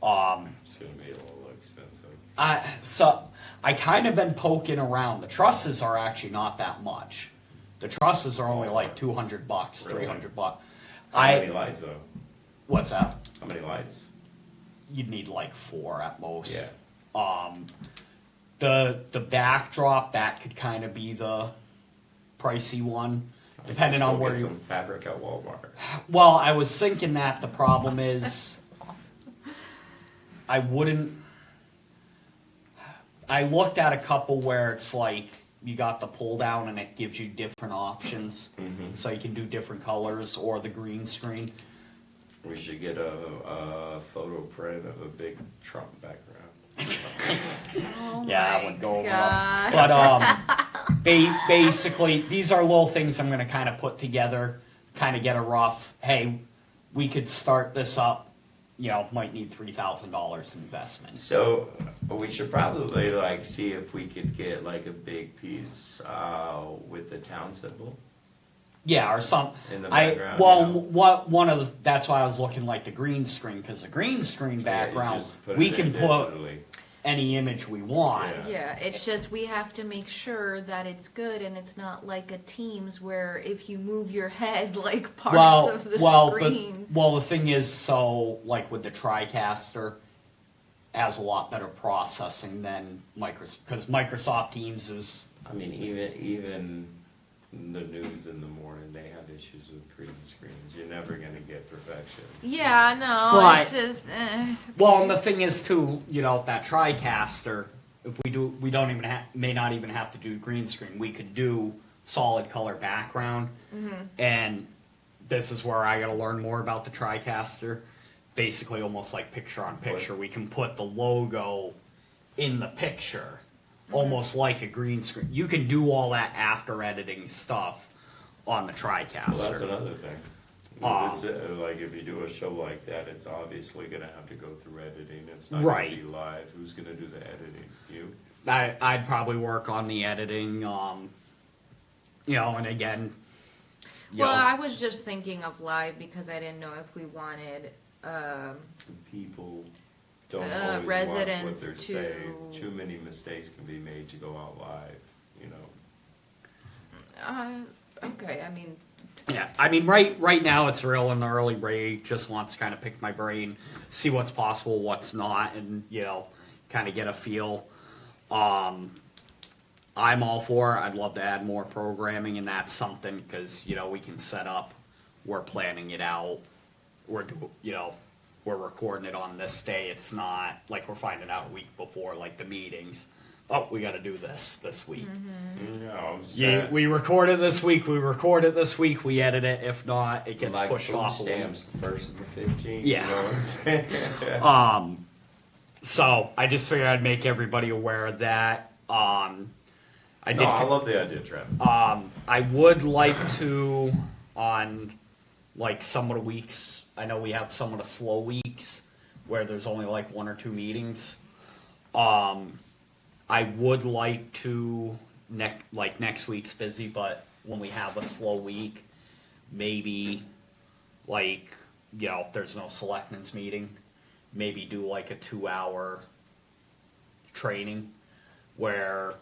It's gonna be a little expensive. I kind of been poking around. The trusses are actually not that much. The trusses are only like $200, Really? $300. How many lights though? What's that? How many lights? You'd need like 4 at most. Yeah. The backdrop, that could kind of be the pricey one, depending Just on go where get you. some fabric at Walmart. Well, I was thinking that the problem is, I looked at a couple where it's like you got the pull down and it gives you different options, so you can do different colors or the green screen. We should get a photo print of a big Trump background. Oh Yeah, that my would go over God. But basically, these are little things I'm going to kind of put together, kind of get a rough. Hey, we could start this up might need $3,000 investment. So we should probably like see if we could get like a big piece with the town symbol. Yeah, or some. In the background, That's why I was looking like the green screen, because the green screen Yeah, you background, just put we it can in put digitally. any image we want. Yeah. Yeah, it's just we have to make sure that it's good and it's not like a Teams where if you move your head, like parts of the screen. The thing is, so like with the TriCaster, has a lot better processing than Microsoft, because Microsoft Teams is. I mean, even the news in the morning, they have issues with green screens. You're never gonna get perfection. Yeah, no, Right. it's just. Well, and the thing is too, that TriCaster, if we don't even may not even have to do green screen. We could do solid color background, and this is where I got to learn more about the TriCaster. Basically, almost like picture on picture, we can put the logo in the picture, almost like a green screen. You can do all that after editing stuff on the TriCaster. Well, that's another thing. It's, like if you do a show like that, it's obviously gonna have to go through editing. It's not Right. gonna be live. Who's gonna do the editing? You? I'd probably work on the editing, and again, Well, I was just thinking of live because I didn't know if we wanted. People don't always watch what residents they're to- saying. Too many mistakes can be made to go out live, Okay, I mean, yeah. I mean, right now it's real in the early. Ray just wants to kind of pick my brain, see what's possible, what's not, and kind of get a feel. I'm all for it. I'd love to add more programming, and that's something because we can set up. We're planning it out. We're recording it on this day. It's not like we're finding out a week before, like the meetings. Oh, we got to do this week. No, We record it this week. We edit it. If not, it gets like pushed food off. stamps, the 1st and the 15th. Yeah. You know what I'm saying? So I just figured I'd make everybody aware of that. I love the idea, Travis. I would like to on like some of the weeks. I know we have some of the slow weeks where there's only like 1 or 2 meetings. I would like to next week's busy, but when we have a slow week, maybe if there's no selectmen's meeting, maybe do like a 2-hour training where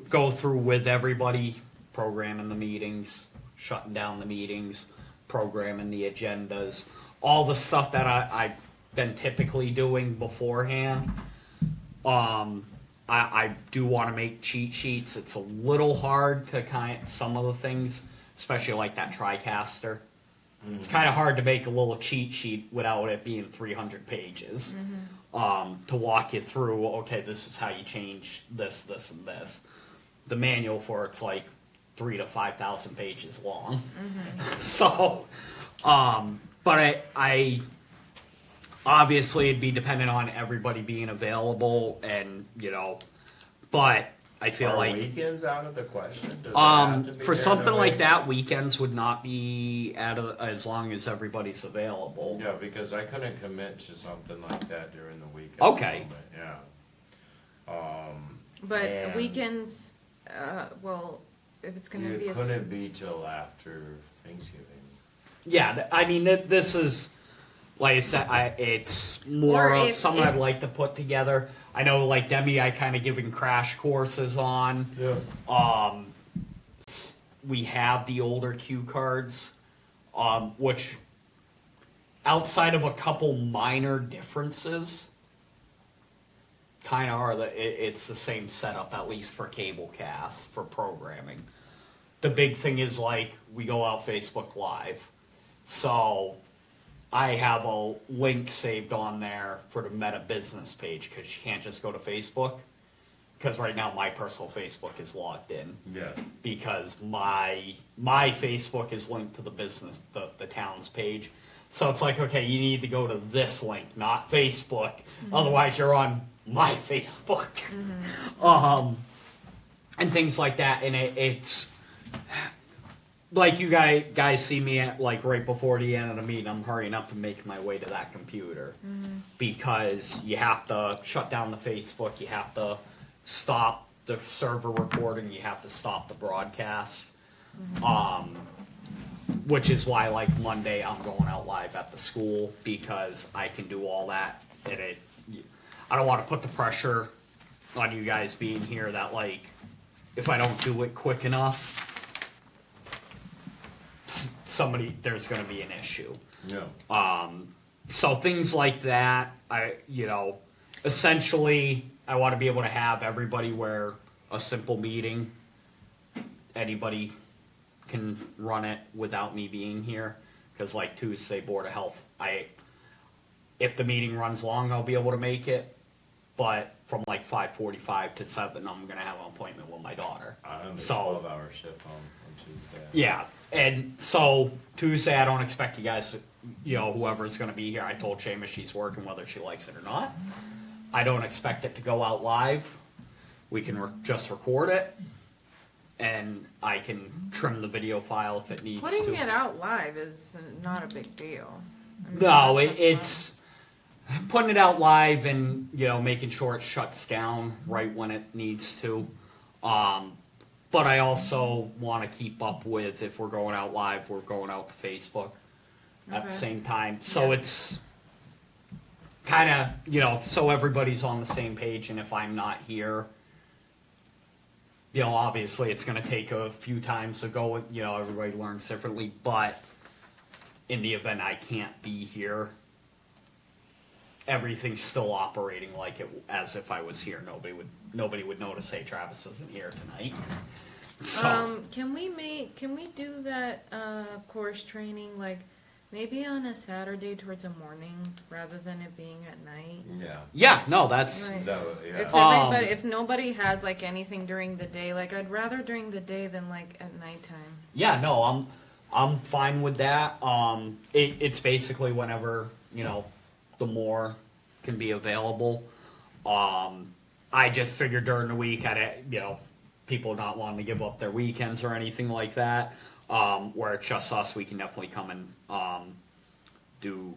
go through with everybody, programming the meetings, shutting down the meetings, programming the agendas, all the stuff that I've been typically doing beforehand. I do want to make cheat sheets. It's a little hard to some of the things, especially like that TriCaster. It's kind of hard to make a little cheat sheet without it being 300 pages. To walk you through, okay, this is how you change this, this, and this. The manual for it's like 3,000 to 5,000 pages long. So, but I obviously it'd be dependent on everybody being available, and but I feel Are like weekends out of the question? Does it have to be for during something the like week? that, weekends would not be as long as everybody's available. Yeah, because I couldn't commit to something like that during the week. Okay. Yeah. but And- weekends, well, if it's gonna be It couldn't be till after Thanksgiving. Yeah, I mean, this is, like I said, it's more Or of if- something if- I'd like to put together. I know, like Demi, I kind of given crash courses on. Yeah. We have the older cue cards, which, outside of a couple minor differences, kind of are it's the same setup, at least for cable cast, for programming. The big thing is we go out Facebook Live. So I have a link saved on there for the Meta business page because you can't just go to Facebook. Because right now my personal Facebook is logged in Yeah. because my Facebook is linked to the business, the town's page. So it's like, okay, you need to go to this link, not Facebook. Otherwise you're on my Facebook. And things like that. And it's like you guys see me at like right before the end of the meeting, I'm hurrying up and making my way to that computer because you have to shut down the Facebook, you have to stop the server recording, you have to stop the broadcast. Which is why like Monday I'm going out live at the school because I can do all that and I don't want to put the pressure on you guys being here that like if I don't do it quick enough there's going to be an issue. No. So things like that, essentially I want to be able to have everybody where a simple meeting, anybody can run it without me being here. Because like Tuesday, Board of Health, if the meeting runs long, I'll be able to make it. But from like 5:45 to 7, I'm going to have an appointment with my daughter. I only So- 12-hour shift on Tuesday. Yeah, and so Tuesday, I don't expect you guys to, whoever's gonna be here, I told Seamus she's working whether she likes it or not. I don't expect it to go out live. We can just record it, and I can trim the video file if it needs to. Putting it out live is not a big deal. I mean, No, that's it's putting it out live and, making sure it shuts down right when it needs to. But I also want to keep up with, if we're going out live, we're going out to Facebook at the Okay. same time. So Yeah. it's kind of, so everybody's on the same page. And if I'm not here, obviously it's going to take a few times to go, everybody learns differently. But in the event I can't be here, everything's still operating like it as if I was here. Nobody would notice, hey, Travis isn't here tonight. So Can we do that course training like maybe on a Saturday towards the morning rather than it being at night? Yeah. yeah, no, that's Right. No, yeah. If nobody has like anything during the day, like I'd rather during the day than like at nighttime. yeah, no, I'm fine with that. It's basically whenever the more can be available. I just figured during the week, people not wanting to give up their weekends or anything like that, where it's just us, we can definitely come and do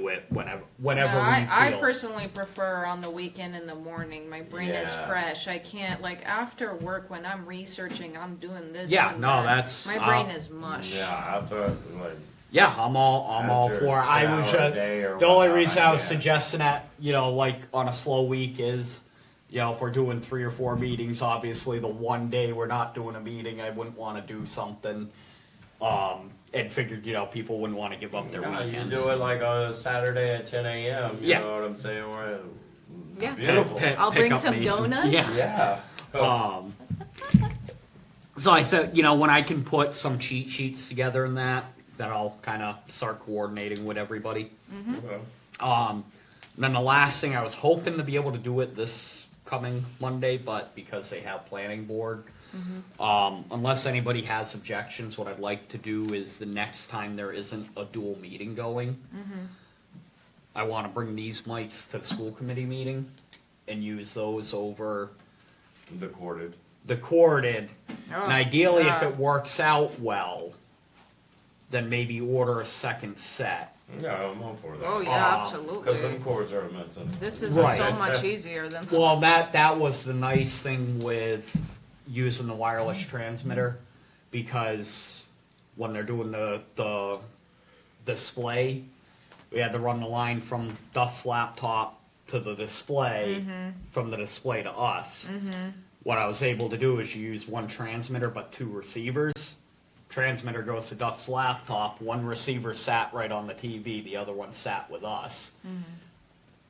it whenever No, we I feel. personally prefer on the weekend in the morning. My brain is Yeah. fresh. I can't like after work when I'm researching, I'm doing this. Yeah, doing no, that. that's- my brain is mush. Yeah, after, like, Yeah, I'm all After for it. I 10 was hour just, day or the only whatnot, reason I was yeah. suggesting that, like on a slow week is, if we're doing 3 or 4 meetings, obviously the one day we're not doing a meeting, I wouldn't want to do something, and figured, people wouldn't want to give up their no, you weekends. do it like on a Saturday at 10 a.m. You Yeah. know what I'm saying? We're Yeah. beautiful. I'll bring some donuts. Yeah. Yeah. So I said, when I can put some cheat sheets together in that, then I'll kind of start coordinating with everybody. Okay. Then the last thing, I was hoping to be able to do it this coming Monday, but because they have planning board, unless anybody has objections, what I'd like to do is the next time there isn't a dual meeting going, I want to bring these mics to the school committee meeting and use those over The corded. the corded. Oh, And ideally, if yeah. it works out well, then maybe order a second set. Yeah, I'm all for that. Oh yeah, Because absolutely. them cords are missing. This is Right. so much easier than. Well, that was the nice thing with using the wireless transmitter, because when they're doing the display, we had to run the line from Duff's laptop to the display, from the display to us. What I was able to do is use one transmitter but 2 receivers. Transmitter goes to Duff's laptop, one receiver sat right on the TV, the other one sat with us.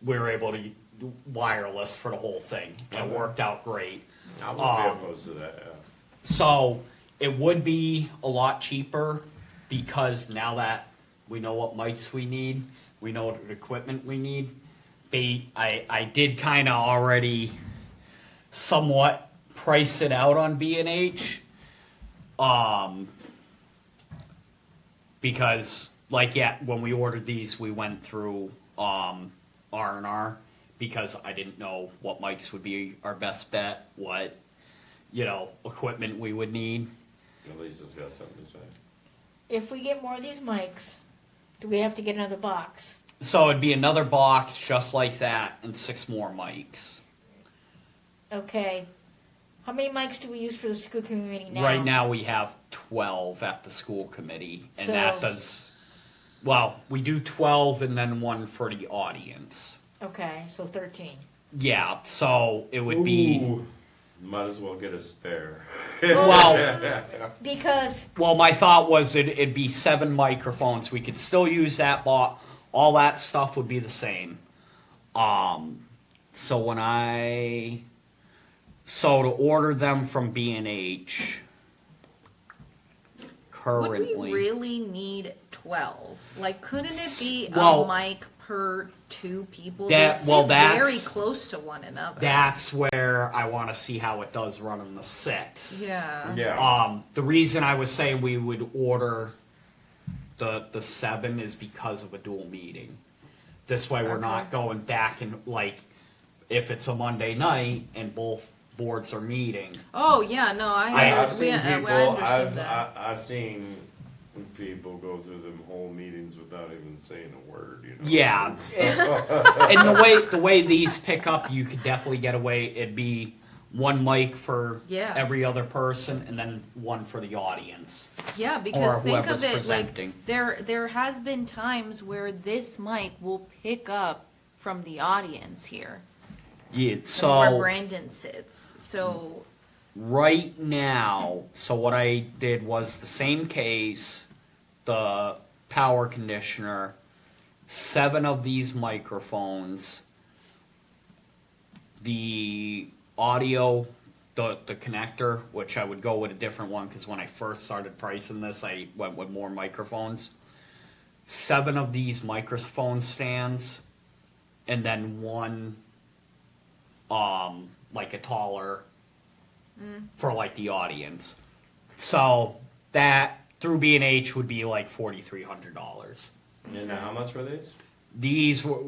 We were able to do wireless for the whole thing. It worked out great. I wouldn't be opposed to that. Yeah. So it would be a lot cheaper, because now that we know what mics we need, we know what equipment we need. I did kind of already somewhat price it out on B&H. Because when we ordered these, we went through R&R, because I didn't know what mics would be our best bet, what equipment we would need. Lisa's got something to say. If we get more of these mics, do we have to get another box? So it'd be another box just like that and 6 more mics. Okay. How many mics do we use for the school committee now? Right now, we have 12 at the school committee, and that So- does, well, we do 12 and then 1 for the audience. Okay, so 13. Yeah, so it would be, Ooh, might as well get a spare. well, Because, well, my thought was it'd be 7 microphones. We could still use that all that stuff would be the same. So so to order them from B&H Would currently. we really need 12? Like, couldn't it be Well, a mic per 2 people? that- They well, sit very that's- close to one another. That's where I want to see how it does run in the 6. Yeah. Yeah. The reason I was saying we would order the 7 is because of a dual meeting. This way we're not Okay. going back and like, if it's a Monday night and both boards are meeting. Oh, yeah, no, I've seen I people, understood that. I've seen people go through them whole meetings without even saying a word, you know? Yeah. And the way these pick up, you could definitely get away. It'd be 1 mic for Yeah. every other person and then 1 for the audience. Yeah, because or think of whoever's it, presenting. like, there has been times where this mic will pick up from the audience here. Yeah, From so where Brandon sits, so, right now, so what I did was the same case, the power conditioner, 7 of these microphones, the audio, the connector, which I would go with a different one because when I first started pricing this, I went with more microphones. 7 of these microphone stands, and then 1, like a taller for like the audience. So that through B&H would be like $4,300. And how much were these? These were,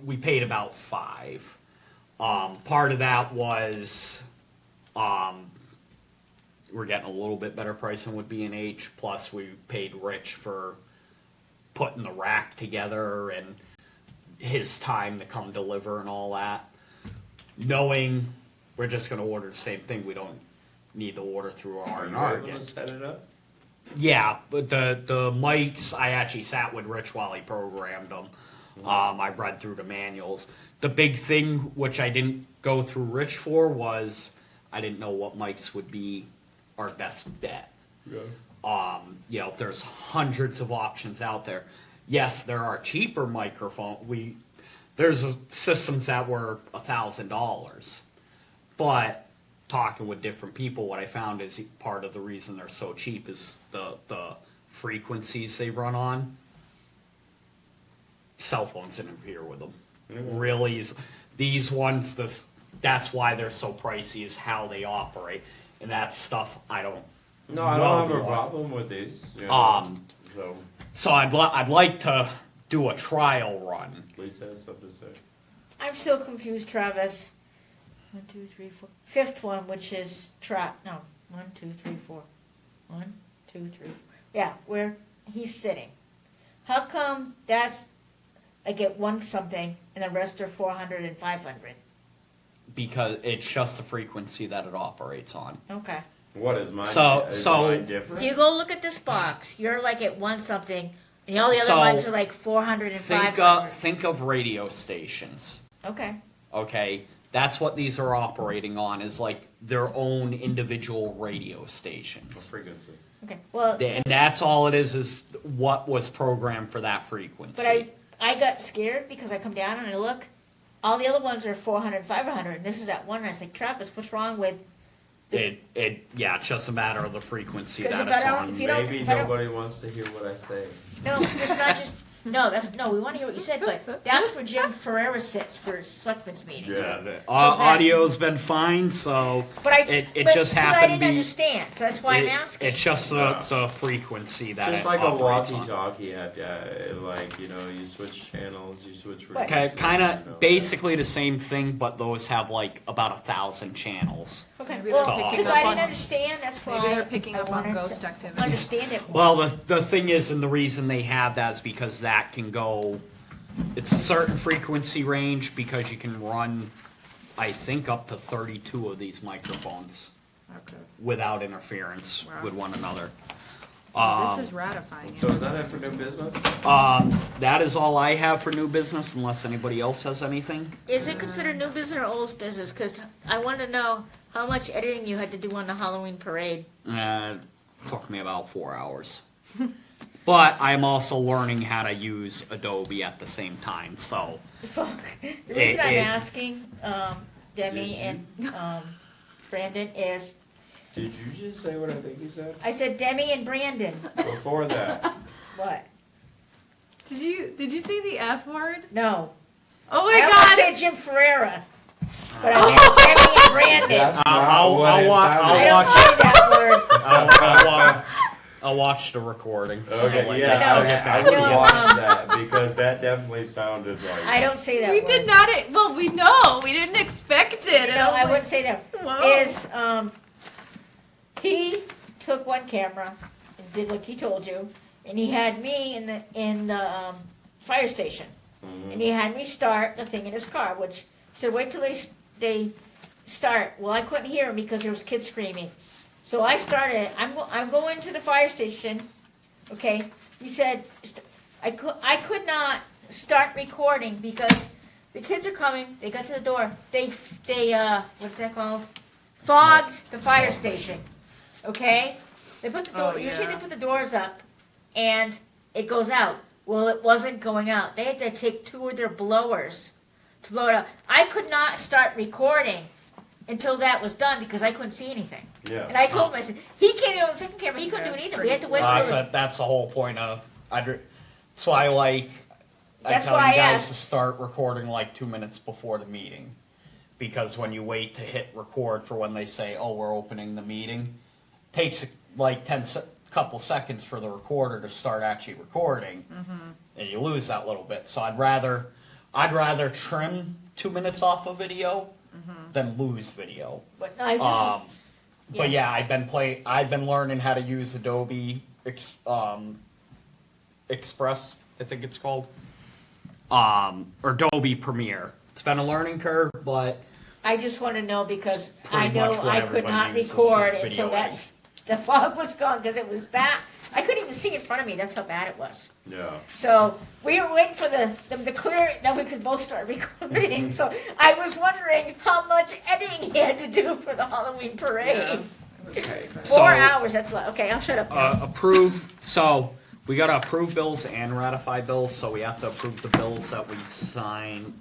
we paid about 5. Part of that was we're getting a little bit better pricing with B&H. Plus, we paid Rich for putting the rack together and his time to come deliver and all that. Knowing we're just going to order the same thing, we don't need to order through Are you R&R able again. to set it up? Yeah, but the mics, I actually sat with Rich while he programmed them. I read through the manuals. The big thing, which I didn't go through Rich for, was I didn't know what mics would be our best bet. Yeah. There's hundreds of options out there. Yes, there are cheaper microphones. There's systems that were $1,000, but talking with different people, what I found is part of the reason they're so cheap is the frequencies they run on. Cell phones interfere with them. Really, these ones, that's why they're so pricey, is how they operate, and that's stuff I don't. No, I know don't have a do. problem with these. You know, Um, so, So I'd like to do a trial run. Lisa has something to say. I'm still confused, Travis. 1, 2, 3, 4. 5th one, which is no. 1, 2, 3, 4. 1, 2, 3, 4. Yeah, where he's sitting. How come I get 1 something and the rest are 400 and 500? Because it's just the frequency that it operates on. Okay. What is mine? So- is so- mine different? If you go look at this box, you're like at 1 something, and all the other So, ones are like 400 and Think 500. think of radio stations. Okay. Okay, that's what these are operating on, is like their own individual radio What stations. frequency? Okay. Well, And that's all it is what was programmed for that frequency. but I got scared because I come down and I look. All the other ones are 400, 500, and this is at 1. And I say, Travis, what's wrong with? It's just a matter of the frequency 'Cause that if I it's don't- on. if you don't- Maybe if I don't- nobody wants to hear what I say. No, it's not just. No, we want to hear what you said, but that's where Jim Ferreira sits for selectmen's meetings. Audio's been fine, so But it but, just 'cause happened I to didn't be. understand, so that's why I'm asking. It's just the frequency that Just it like a operates on. walkie-talkie, like, you know, you switch channels, you switch Right. frequencies. Kind you of know. basically the same thing, but those have like about 1,000 channels. Okay, Maybe they're well, picking because up I on- didn't understand, that's why. Maybe they're picking I up on wanted to ghost activity. Understand it more. Well, the thing is, and the reason they have that is because that can go, it's a certain frequency range, because you can run, I think, up to 32 of these microphones Okay. without interference Wow. with one another. This is ratifying it. So is that it for new business? That is all I have for new business, unless anybody else has anything. Is it considered new business or old business? Because I want to know how much editing you had to do on the Halloween parade. Took me about 4 hours. But I'm also learning how to use Adobe at the same time, so. The reason I'm it- asking Demi Did and Brandon is, Did you just say what I think you said? I said Demi and Brandon. Before that, What? Did you say the F word? No. Oh I my almost god! said Jim Ferreira. But I meant Demi and Brandon. that's I'll- not what I'll it wa- sounded I'll I like. don't say that word. I'll watch the recording. Okay, No, yeah, I no, would no, watch that, because that definitely sounded like. I don't say that We word. did not. Well, we know we didn't expect it. No, I wouldn't say that. Whoa. Is he took one camera and did what he told you, and he had me in the fire station, and he had me start the thing in his car, which he said wait till they start. Well, I couldn't hear him because there was kids screaming, so I started it. I'm going to the fire station, okay. He said I could not start recording because the kids are coming. They got to the door. They what's that called? Fogged the fire station. Okay? They put the door, Oh, usually yeah. they put the doors up and it goes out. Well, it wasn't going out. They had to take 2 of their blowers to blow it out. I could not start recording until that was done because I couldn't see anything. And Yeah, I told him, I said, he came in on the second camera, he couldn't do it That's either. We had to wait That's, till. that's the whole point of, that's why I That's tell why you I guys asked. to start recording like 2 minutes before the meeting. Because when you wait to hit record for when they say, oh, we're opening the meeting, takes like couple seconds for the recorder to start actually recording, and you lose that little bit. So I'd rather trim 2 minutes off of video than lose video. But no, I just, But yeah, I've been learning how to use Adobe Express, I think it's called, or Adobe Premiere. It's been a learning curve, but I just want to know because pretty I know much what I could everybody not uses record for until videoing. the fog was gone because it was that. I couldn't even see in front of me. That's how bad it was. yeah. So we were waiting for the clear that we could both start recording. So I was wondering how much editing he had to do for the Halloween parade. 4 So- hours. That's like okay. I'll shut up. Now. approve. So we gotta approve bills and ratify bills. So we have to approve the bills that we sign,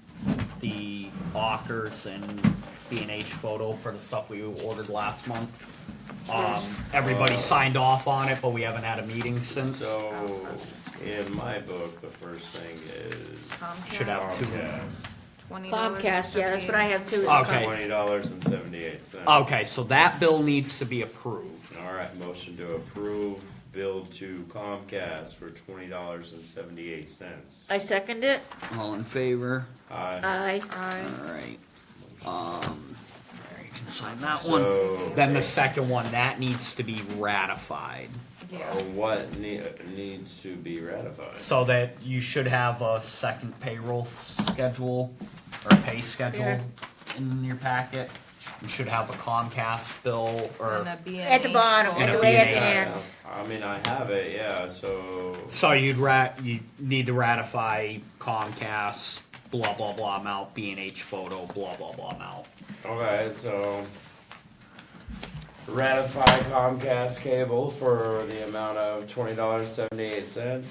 the Ockers and B&H Photo for the stuff we ordered last month. Everybody signed off on it, but we haven't had a meeting since. So, in my book, the first thing is Should have two. Comcast, Comcast. Yeah, that's what I have too. is Okay. $20.78. Okay, so that bill needs to be approved. All right, motion to approve bill to Comcast for $20.78. I second it. All in favor? Aye. All right. There, you can sign that one. So, Then the second one, that needs to be ratified. what needs to be ratified? So that you should have a second payroll schedule or pay schedule Yeah. in your packet. You should have a Comcast bill or, And a B&H At the bottom, And at a the way at the B&H. end. I mean, I have it, yeah, so, so you need to ratify Comcast, blah, blah, blah amount, B&H Photo, blah, blah, blah amount. okay, so ratify Comcast cable for the amount of $20.78.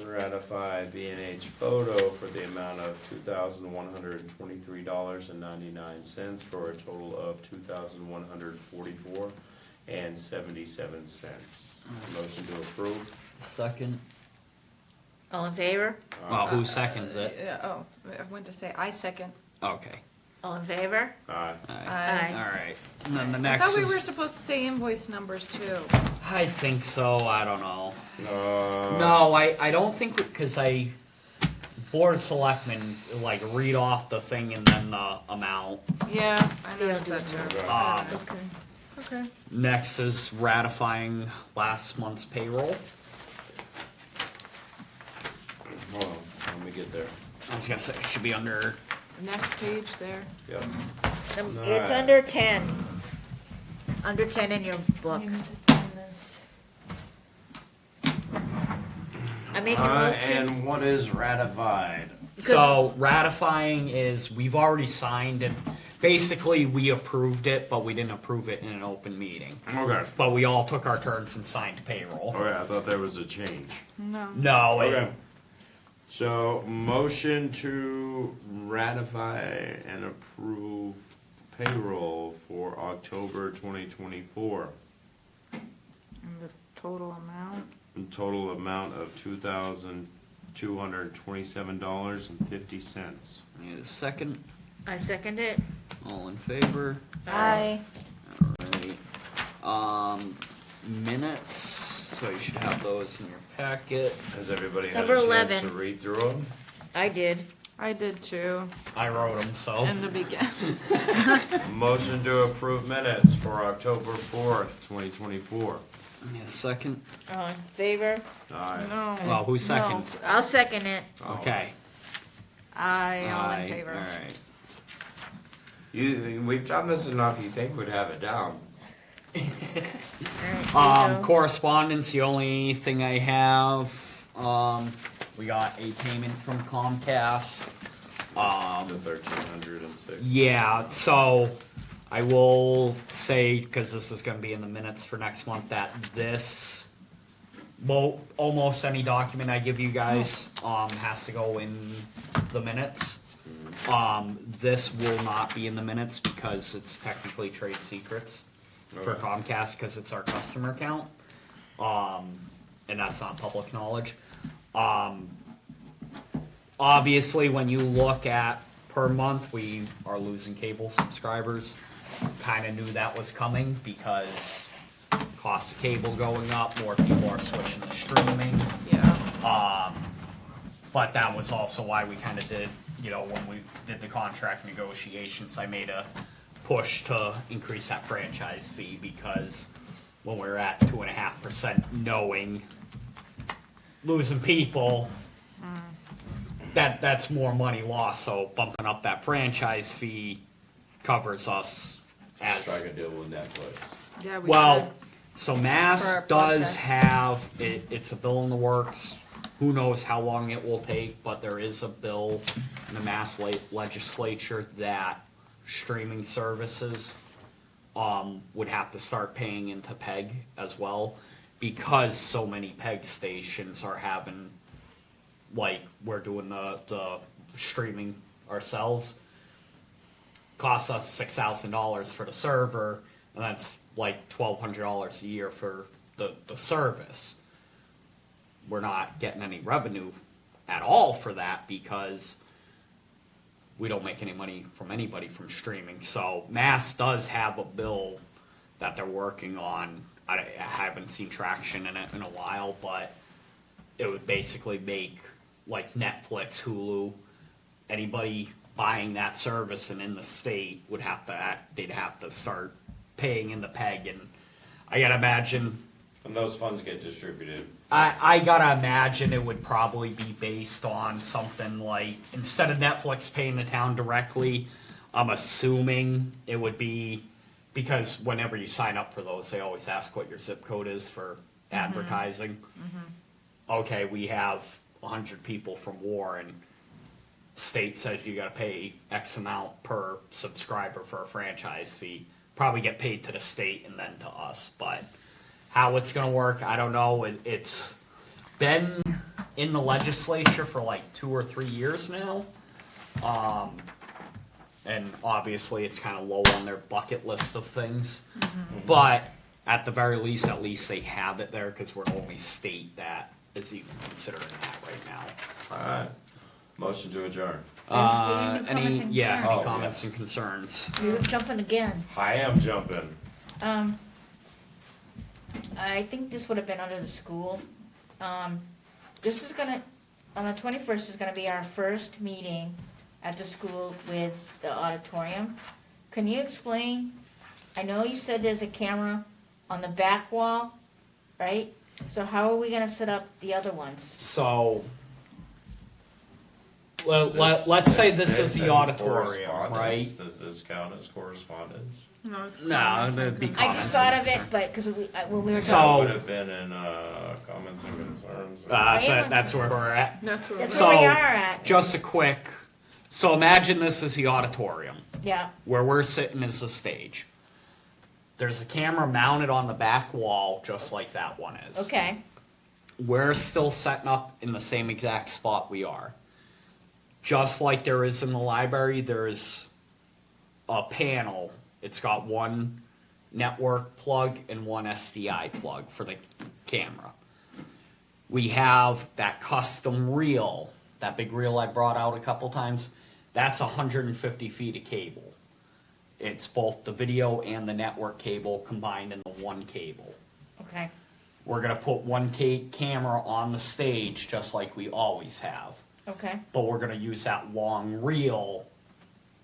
Ratify B&H Photo for the amount of $2,123.99 for a total of $2,144.77. Motion to approve. Second. All in favor? Well, who seconds it? I went to say I second. Okay. All in favor? Aye. Aye. All right. And then the I next thought we is, were supposed to say invoice numbers too. I think so, I don't know. Uh, No, I don't think, because Board of Selectmen, like, read off the thing and then the amount. Yeah, I noticed that too. Okay. Okay. Next is ratifying last month's payroll. Hold on, let me get there. I was gonna say, it should be under, Next page there. Yep. It's Alright. under 10. Under 10 in your book. I make a motion. And what is ratified? so ratifying is, we've already signed it. Basically, we approved it, but we didn't approve it in an open meeting. Okay. But we all took our turns and signed payroll. Okay, I thought there was a change. No. No, Okay. it, So, motion to ratify and approve payroll for October 2024. And the total amount. Total amount of $2,227.50. need a second. I second it. All in favor? Aye. Alright. Minutes, so you should have those in your packet. Has everybody had Number a chance 11. to read through them? I did. I did too, I wrote them, so. in the beginning. Motion to approve minutes for October 4th, 2024. Need a second? All in favor? Aye. No. Well, who's second? I'll second it. Okay. Aye, all in Aye, favor. alright. We've done this enough, you think we'd have it down. All right, Correspondence, the only thing I have, we got a payment from Comcast. The 1,306. Yeah, so I will say, because this is gonna be in the minutes for next month, that this, well, almost any document I give you guys, has to go in the minutes. This will not be in the minutes because it's technically trade secrets for Okay. Comcast, because it's our customer account. And that's not public knowledge. Obviously, when you look at per month, we are losing cable subscribers. Kinda knew that was coming because cost of cable going up, more people are switching to streaming. Yeah. But that was also why we kinda did, when we did the contract negotiations, I made a push to increase that franchise fee because when we're at 2.5%, knowing losing people, that's more money lost, so bumping up that franchise fee covers us as. Strike a deal with Netflix. Yeah, we Well, should. so For Mass our does podcast. have, it's a bill in the works. Who knows how long it will take, but there is a bill in the Mass legislature that streaming services would have to start paying into PEG as well, because so many PEG stations are having, like, we're doing the streaming ourselves. Costs us $6,000 for the server, and that's like $1,200 a year for the service. We're not getting any revenue at all for that because we don't make any money from anybody from streaming. So Mass does have a bill that they're working on. I haven't seen traction in it in a while, but it would basically make like Netflix, Hulu, anybody buying that service and in the state would have to they'd have to start paying in the PEG, and I gotta imagine. And those funds get distributed. I gotta imagine it would probably be based on something like, instead of Netflix paying the town directly, I'm assuming it would be, because whenever you sign up for those, they always ask what your zip code is for advertising. Okay, we have 100 people from Warren. State says you gotta pay X amount per subscriber for a franchise fee. Probably get paid to the state and then to us, but how it's gonna work, I don't know. It's been in the legislature for like 2 or 3 years now. And obviously it's kinda low on their bucket list of things. But at the very least, at least they have it there, cause we're the only state that is even considering that right now. Alright. Motion to adjourn. Any comments and Any concerns? comments and concerns? You're jumping again. I am jumping. I think this would have been under the school. This is gonna, on the 21st is gonna be our first meeting at the school with the auditorium. Can you explain, I know you said there's a camera on the back wall, right? So how are we gonna set up the other ones? So, well, Is this- let's say this is the in auditorium, correspondence? right? Does this count as correspondence? No, it's No, comments it'd and be concerns. I just thought of it, but, cause when we were So- talking, Would have been in, comments and concerns. or- That's where we're at. That's where that's we're- where we So, are at, Just a quick, so imagine this is the auditorium. yeah, Where we're sitting is the stage. There's a camera mounted on the back wall, just like that one is. okay, We're still setting up in the same exact spot we are. Just like there is in the library, there's a panel. It's got one network plug and one SDI plug for the camera. We have that custom reel, that big reel I brought out a couple times. That's 150 feet of cable. It's both the video and the network cable combined in the one cable. okay, We're gonna put one camera on the stage, just like we always have. okay, But we're gonna use that long reel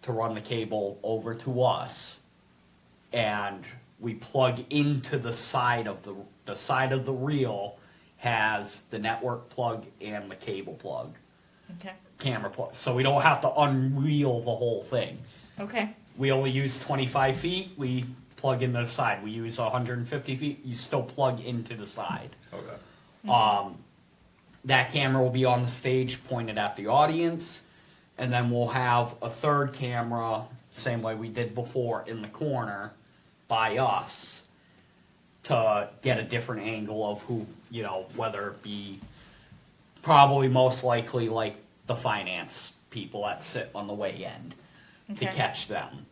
to run the cable over to us. And we plug into the side of the side of the reel has the network plug and the cable plug, okay, camera plug. So we don't have to unreel the whole thing. okay, We only use 25 feet, we plug into the side. We use 150 feet, you still plug into the side. Okay. That camera will be on the stage pointed at the audience, and then we'll have a third camera, same way we did before, in the corner by us to get a different angle of who, you know, whether it be probably most likely like the finance people that sit on the way end to Okay. catch them.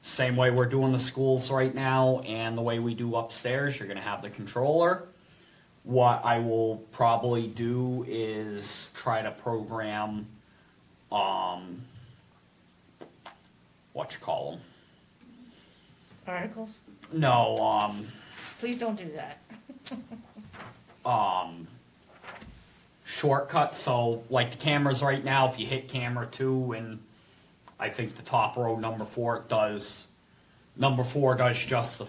Same way we're doing the schools right now and the way we do upstairs, you're gonna have the controller. What I will probably do is try to program, what you call them? articles, No, please don't do that, shortcut. So like the cameras right now, if you hit camera 2 and I think the top row number 4 does just the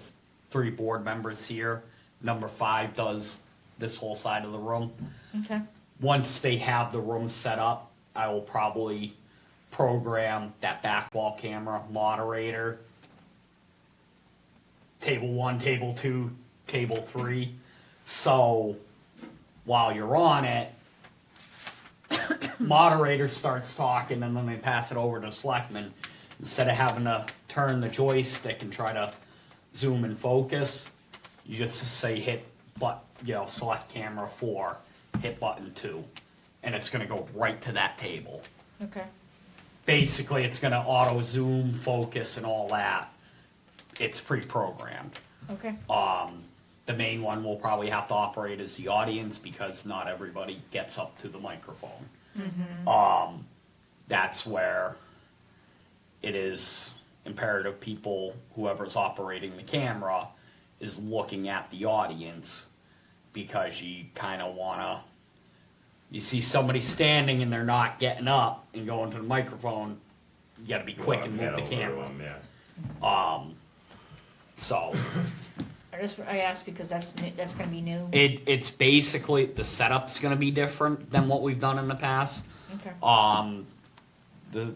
3 board members here. Number 5 does this whole side of the room. okay, Once they have the room set up, I will probably program that back wall camera moderator, table 1, table 2, table 3. So while you're on it, moderator starts talking and then they pass it over to selectmen. Instead of having to turn the joystick and try to zoom and focus, you just say select camera 4, hit button 2, and it's gonna go right to that table. okay, Basically, it's gonna auto zoom, focus, and all that. It's pre-programmed. okay, The main one we'll probably have to operate as the audience because not everybody gets up to the microphone. That's where it is imperative people, whoever's operating the camera, is looking at the audience because you kind of want to. You see somebody standing and they're not getting up and going to the microphone, you got to be quick and move the camera. Yeah. So I asked because that's gonna be new, it's basically the setup's going to be different than what we've done in the past. okay,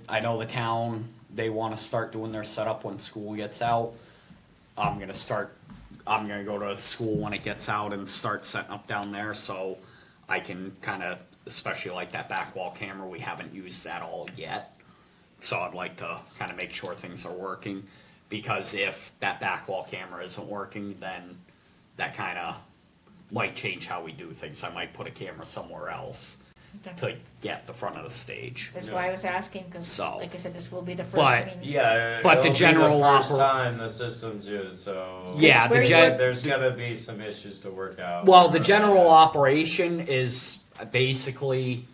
I know the town, they want to start doing their setup when school gets out. I'm gonna go to school when it gets out and start setting up down there so I can kind of, especially like that back wall camera, we haven't used that all yet. So I'd like to kind of make sure things are working, because if that back wall camera isn't working, then that kind of might change how we do things. I might put a camera somewhere else okay. to get the front of the stage. That's why I was asking, cause So- like I said, this will be the first But- meeting. Yeah. But the it'll be general first oper- time the system's used, so. Yeah, Where- There's gonna be some issues to work out. Well, the general operation is basically,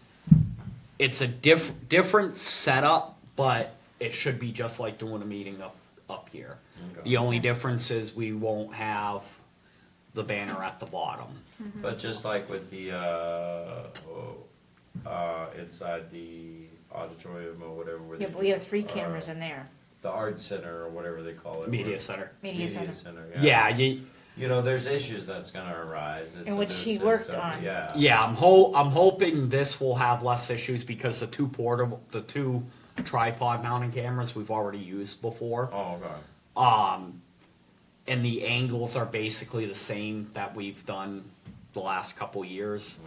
it's a different setup, but it should be just like doing a meeting up here. Okay. The only difference is we won't have the banner at the bottom. But just like with the, inside the auditorium or whatever. Where Yeah, they but we do, have 3 cameras in there. The art center or whatever they call it. Media where- center. Media center. Yeah, you, You know, there's issues that's gonna arise. It's In a which new he worked system, on. Yeah. yeah, I'm hoping this will have less issues because the two tripod mounting cameras we've already used before. Oh, okay. And the angles are basically the same that we've done the last couple years.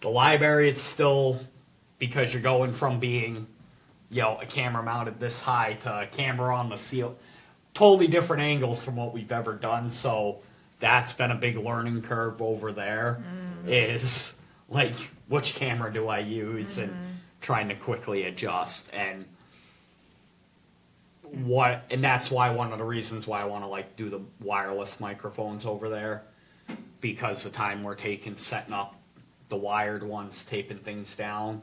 The library, it's still, because you're going from being, you know, a camera mounted this high to a camera on the ceiling, totally different angles from what we've ever done, so that's been a big learning curve over there, is like, which camera do I use, and trying to quickly adjust, and that's why one of the reasons why I want to like do the wireless microphones over there, because the time we're taking setting up the wired ones, taping things down,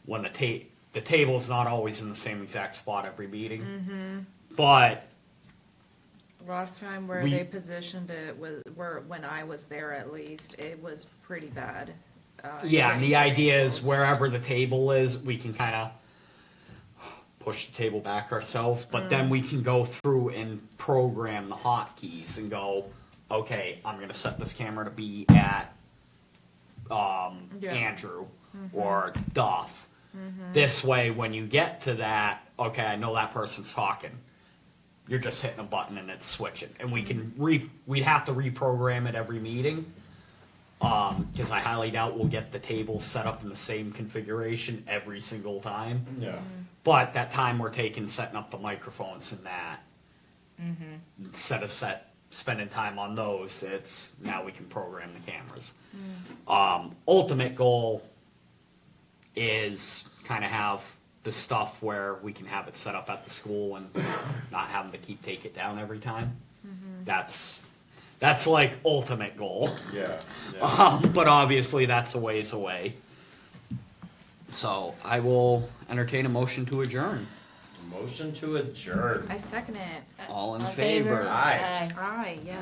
when the table's not always in the same exact spot every meeting, but Last time where We- they positioned it was, when I was there at least, it was pretty bad. yeah, and the getting idea is angles. wherever the table is, we can kind of push the table back ourselves, but then we can go through and program the hotkeys and go, okay, I'm gonna set this camera to be at Yeah. Andrew or Duff. This way, when you get to that, okay, I know that person's talking. You're just hitting a button and it's switching, and we can we'd have to reprogram it every meeting. Because I highly doubt we'll get the table set up in the same configuration every single time. Yeah. But that time we're taking setting up the microphones and that, instead of spending time on those, it's now we can program the cameras. Ultimate goal is kind of have the stuff where we can have it set up at the school and not having to take it down every time. That's like ultimate goal. Yeah. Yeah. But obviously that's a ways away. So I will entertain a motion to adjourn. Motion to adjourn. I second it. All in All favor? Aye. Aye, yeah.